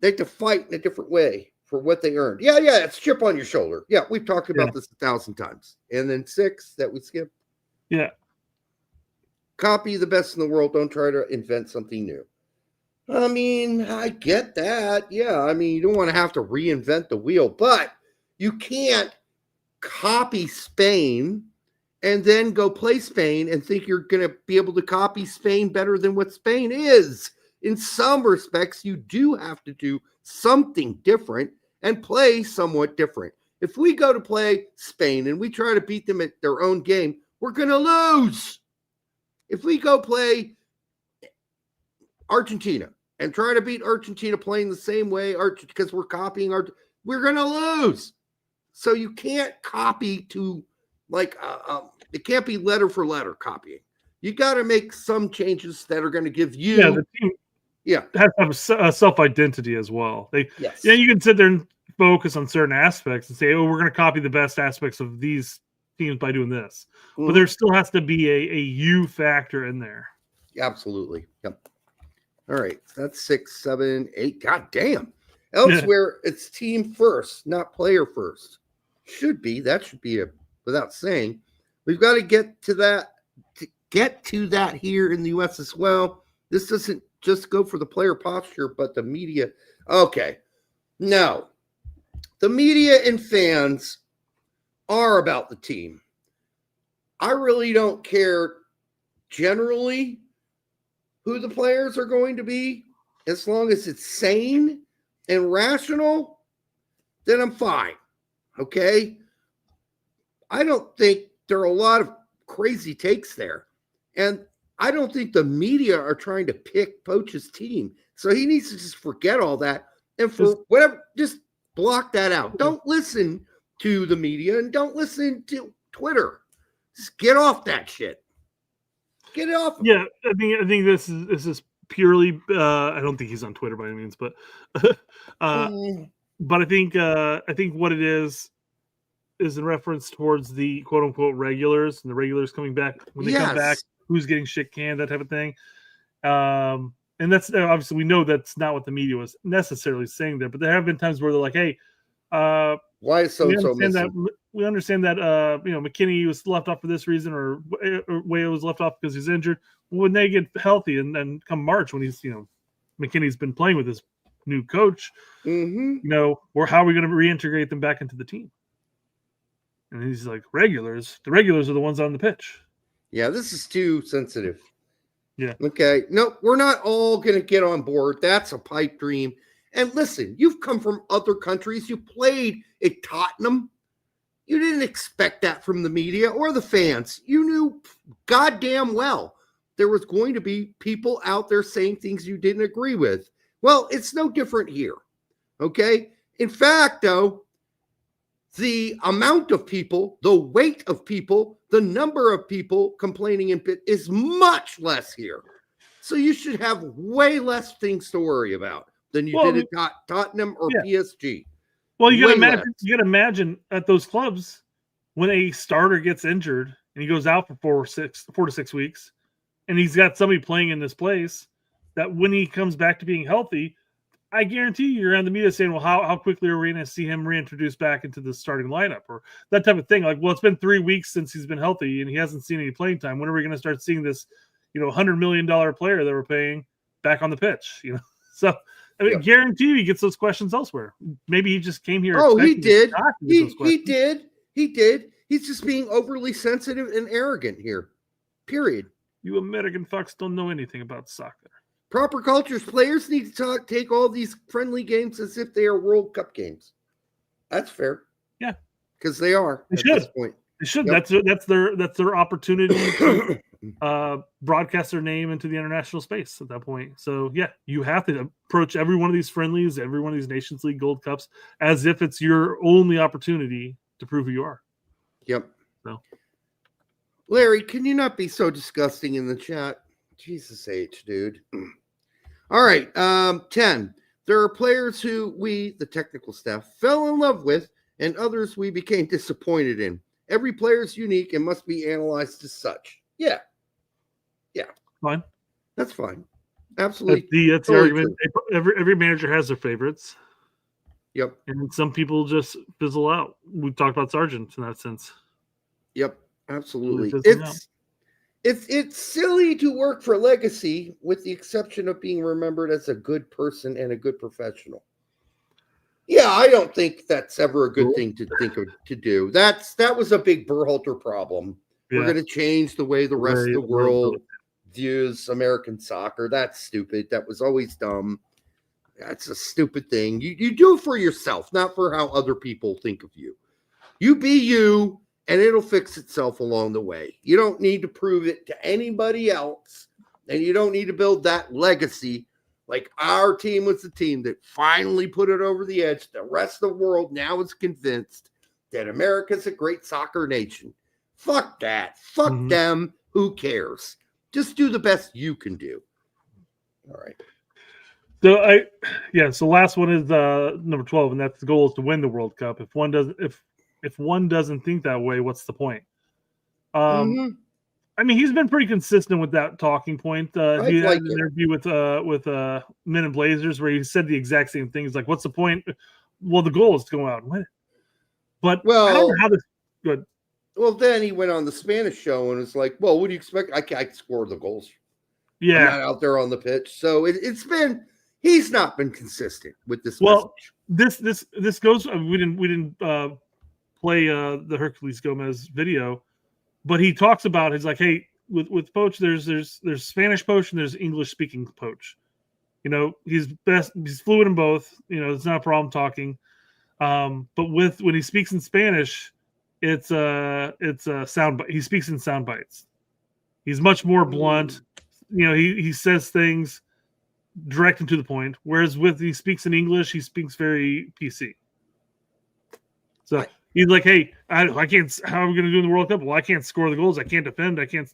They have to fight in a different way for what they earned. Yeah, it's chip on your shoulder. Yeah, we've talked about this 1,000 times. And then 6 that we skipped. Yeah. Copy the best in the world. Don't try to invent something new. I mean, I get that. Yeah, I mean, you don't want to have to reinvent the wheel, but you can't copy Spain and then go play Spain and think you're going to be able to copy Spain better than what Spain is. In some respects, you do have to do something different and play somewhat different. If we go to play Spain and we try to beat them at their own game, we're going to lose. If we go play Argentina and try to beat Argentina playing the same way because we're copying we're going to lose. So you can't copy to it can't be letter for letter copying. You got to make some changes that are going to give you. Yeah, the team has to have a self-identity as well. Yeah, you can sit there and focus on certain aspects and say, "Oh, we're going to copy the best aspects of these teams by doing this," but there still has to be a you factor in there. Absolutely. Yep. All right, that's 6, 7, 8. God damn. Elsewhere, it's team first, not player first. That should be without saying. We've got to get to that here in the U.S. as well. This doesn't just go for the player posture, but the media. Okay. No. The media and fans are about the team. I really don't care generally who the players are going to be. As long as it's sane and rational, then I'm fine. Okay? I don't think there are a lot of crazy takes there. And I don't think the media are trying to pick Poch's team. So he needs to just forget all that. And for whatever, just block that out. Don't listen to the media and don't listen to Twitter. Just get off that shit. Get it off. Yeah, I think this is purely. I don't think he's on Twitter by any means, but but I think what it is in reference towards the quote unquote regulars and the regulars coming back when they come back. Who's getting shit canned, that type of thing. And that's obviously we know that's not what the media was necessarily saying there, but there have been times where they're like, "Hey, why is so missing?" We understand that McKinney was left off for this reason, or Way was left off because he's injured. When they get healthy and then come March, when he's McKinney's been playing with his new coach, or how are we going to reintegrate them back into the team? And he's like, regulars. The regulars are the ones on the pitch. Yeah, this is too sensitive. Yeah. Okay. No, we're not all going to get on board. That's a pipe dream. And listen, you've come from other countries. You played at Tottenham. You didn't expect that from the media or the fans. You knew goddamn well there was going to be people out there saying things you didn't agree with. Well, it's no different here. Okay? In fact, though, the amount of people, the weight of people, the number of people complaining in pit is much less here. So you should have way less things to worry about than you did at Tottenham or PSG. Well, you got to imagine at those clubs when a starter gets injured and he goes out for 4 to 6 weeks, and he's got somebody playing in this place, that when he comes back to being healthy, I guarantee you're on the media saying, well, how quickly are we going to see him reintroduced back into the starting lineup or that type of thing? Like, well, it's been 3 weeks since he's been healthy and he hasn't seen any playing time. When are we going to start seeing this, $100 million player that we're paying back on the pitch? So I mean, guarantee you he gets those questions elsewhere. Maybe he just came here. Oh, he did. He did. He's just being overly sensitive and arrogant here. Period. You American fucks don't know anything about soccer. Proper cultures. Players need to take all these friendly games as if they are World Cup games. That's fair. Yeah, because they are. They should. This point. They should. Yep. That's their opportunity to broadcast their name into the international space at that point. So yeah, you have to approach every one of these friendlies, every one of these Nations League Gold Cups, as if it's your only opportunity to prove who you are. Yep. So, Larry, can you not be so disgusting in the chat? Jesus H, dude. All right. 10. There are players who we, the technical staff, fell in love with, and others we became disappointed in. Every player is unique and must be analyzed as such. Yeah. Fine. That's fine. Absolutely. That's the argument. Every manager has their favorites. Yep. And some people just fizzle out. We talked about Sargent in that sense. Yep. Absolutely. It's silly to work for legacy with the exception of being remembered as a good person and a good professional. Yeah, I don't think that's ever a good thing to think of to do. That was a big Berhalter problem. Yeah. We're going to change the way the rest of the world views American soccer. That's stupid. That was always dumb. That's a stupid thing. You do it for yourself, not for how other people think of you. You be you, and it'll fix itself along the way. You don't need to prove it to anybody else, and you don't need to build that legacy. Like our team was the team that finally put it over the edge. The rest of the world now is convinced that America's a great soccer nation. Fuck that. Fuck them. Who cares? Just do the best you can do. All right. So last one is number 12, and that's the goal is to win the World Cup. If one doesn't think that way, what's the point? I mean, he's been pretty consistent with that talking point. He had an interview with Men in Blazers where he said the exact same thing. He's like, "What's the point?" Well, the goal is to go out and win it. But I don't know how this good. Well, then he went on the Spanish show and was like, "Well, what do you expect? I can't score the goals. Yeah, I'm not out there on the pitch." So he's not been consistent with this. Well, message. This goes. We didn't play the Hercules Gomez video. But he talks about, he's like, hey, with Poch, there's Spanish Poch and there's English speaking Poch. He's fluent in both. It's not a problem talking. But when he speaks in Spanish, it's a sound bite. He speaks in sound bites. He's much more blunt. He says things direct and to the point. Whereas he speaks in English, he speaks very PC. So he's like, hey, I can't. How are we going to do in the World Cup? Well, I can't score the goals. I can't defend. I can't,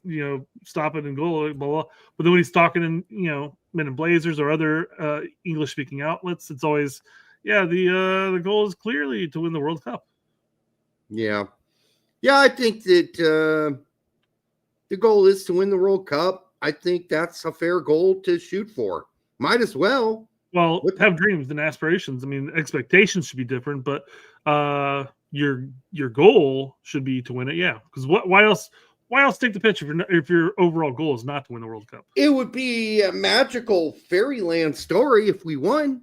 stop it and goal. Blah, blah. But then when he's talking in, Men in Blazers or other English-speaking outlets, it's always, the goal is clearly to win the World Cup. Yeah, I think that the goal is to win the World Cup. I think that's a fair goal to shoot for. Might as well. Well, have dreams and aspirations. I mean, expectations should be different, but your goal should be to win it. Yeah, because why else take the pitch if your overall goal is not to win the World Cup? It would be a magical fairyland story if we won,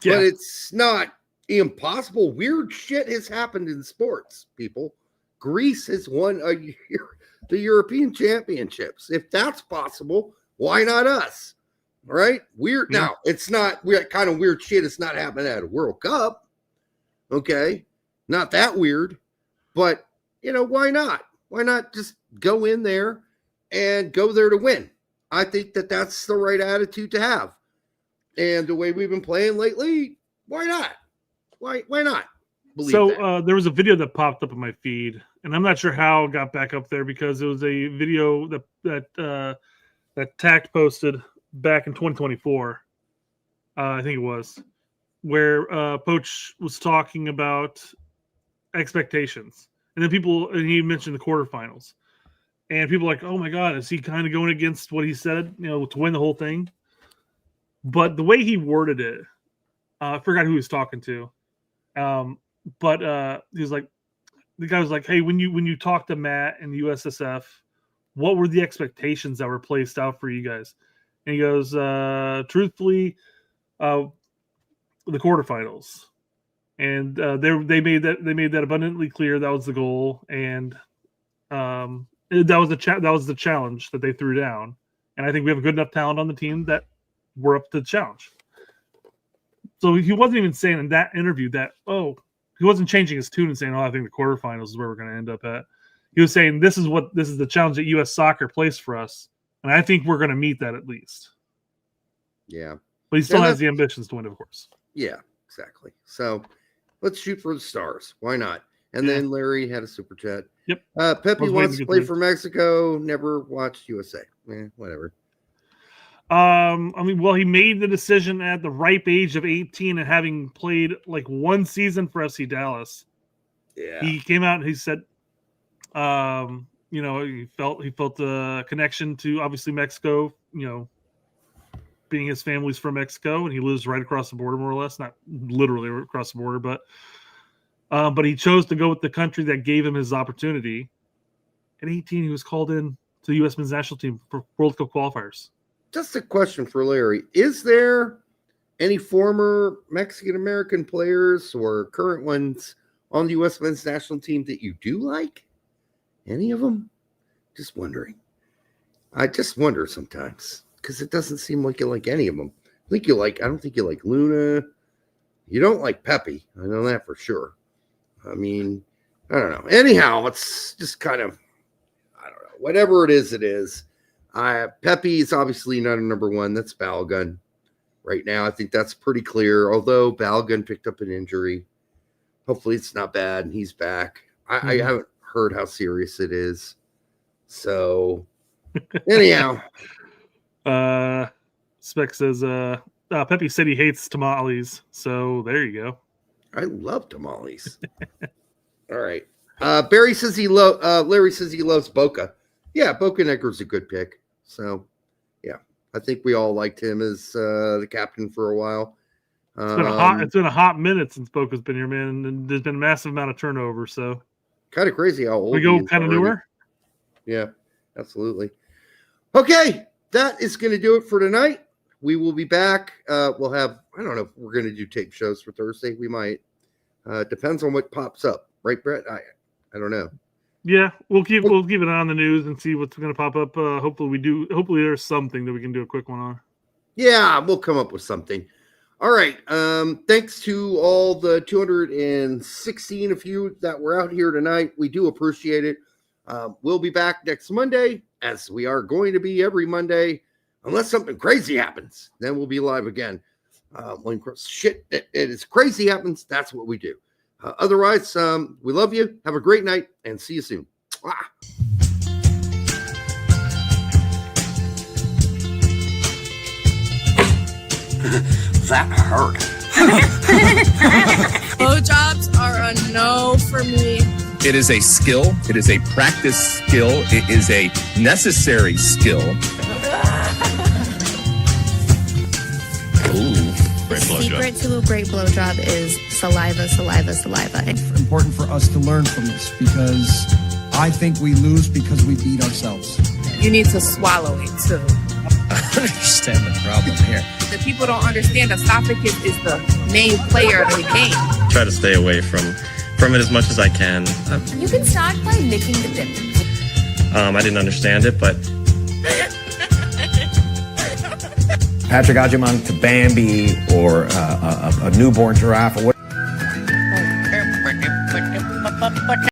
but it's not impossible. Weird shit has happened in sports, people. Greece has won the European Championships. If that's possible, why not us? Right? Weird. Yeah. Now, it's not kind of weird shit. It's not happening at a World Cup. Okay. Not that weird, but why not? Why not just go in there and go there to win? I think that that's the right attitude to have. And the way we've been playing lately, why not? Why not? There was a video that popped up in my feed, and I'm not sure how it got back up there because it was a video that Tact posted back in 2024. I think it was where Poch was talking about expectations, and then he mentioned the quarterfinals, and people were like, oh my god, is he kind of going against what he said, to win the whole thing? But the way he worded it, I forgot who he was talking to. But he was like, the guy was like, "Hey, when you talk to Matt and the USSF, what were the expectations that were placed out for you guys?" And he goes, "Truthfully, the quarterfinals." And they made that abundantly clear. That was the goal, and that was the challenge that they threw down. And I think we have a good enough talent on the team that we're up to the challenge. So he wasn't even saying in that interview that, he wasn't changing his tune and saying, I think the quarterfinals is where we're going to end up at. He was saying, this is the challenge that U.S. soccer placed for us, and I think we're going to meet that at least. Yeah. But he still has the ambitions to win, of course. Yeah, exactly. So let's shoot for the stars. Why not? And then Larry had a super chat. Yep. Pepi wants to play for Mexico. Never watched USA. Whatever. He made the decision at the ripe age of 18 and having played like one season for FC Dallas. Yeah. He came out and he said, he felt the connection to obviously Mexico, being his family's from Mexico and he lives right across the border, more or less, not literally across the border, but he chose to go with the country that gave him his opportunity. At 18, he was called in to the U.S. men's national team for World Cup qualifiers. Just a question for Larry. Is there any former Mexican-American players or current ones on the U.S. men's national team that you do like? Any of them? Just wondering. I just wonder sometimes because it doesn't seem like you like any of them. I don't think you like Luna. You don't like Pepi. I know that for sure. I mean, I don't know. Anyhow, it's just kind of, I don't know. Whatever it is. Pepi is obviously not a number one. That's Balogun right now. I think that's pretty clear. Although Balogun picked up an injury, hopefully it's not bad and he's back. I haven't heard how serious it is. So, anyhow, Spec says Pepi said he hates tamales. So there you go. I love tamales. All right. Larry says he loves Boca. Yeah, Bocanegra's a good pick. So, yeah, I think we all liked him as the captain for a while. It's been a hot minute since Boca's been here, man, and there's been a massive amount of turnover. So, kind of crazy how old we go kind of newer. Yeah, absolutely. Okay, that is going to do it for tonight. We will be back. We'll have, I don't know if we're going to do tape shows for Thursday. We might. Depends on what pops up, right, Brett? I don't know. Yeah, we'll keep it on the news and see what's going to pop up. Hopefully there's something that we can do a quick one on. Yeah, we'll come up with something. All right. Thanks to all the 216 of you that were out here tonight. We do appreciate it. We'll be back next Monday, as we are going to be every Monday, unless something crazy happens. Then we'll be live again. When shit that is crazy happens, that's what we do. Otherwise, we love you. Have a great night and see you soon. That hurt. Blowjobs are a no for me. It is a skill. It is a practice skill. It is a necessary skill. The secret to a great blowjob is saliva, saliva, saliva. It's important for us to learn from this because I think we lose because we beat ourselves. You need to swallow it too. I don't understand the problem here. The people don't understand esophagus is the main player of the game. Try to stay away from it as much as I can. You can start by licking the tip. I didn't understand it, but Patrick Agyemang to Bambi or a newborn giraffe or what.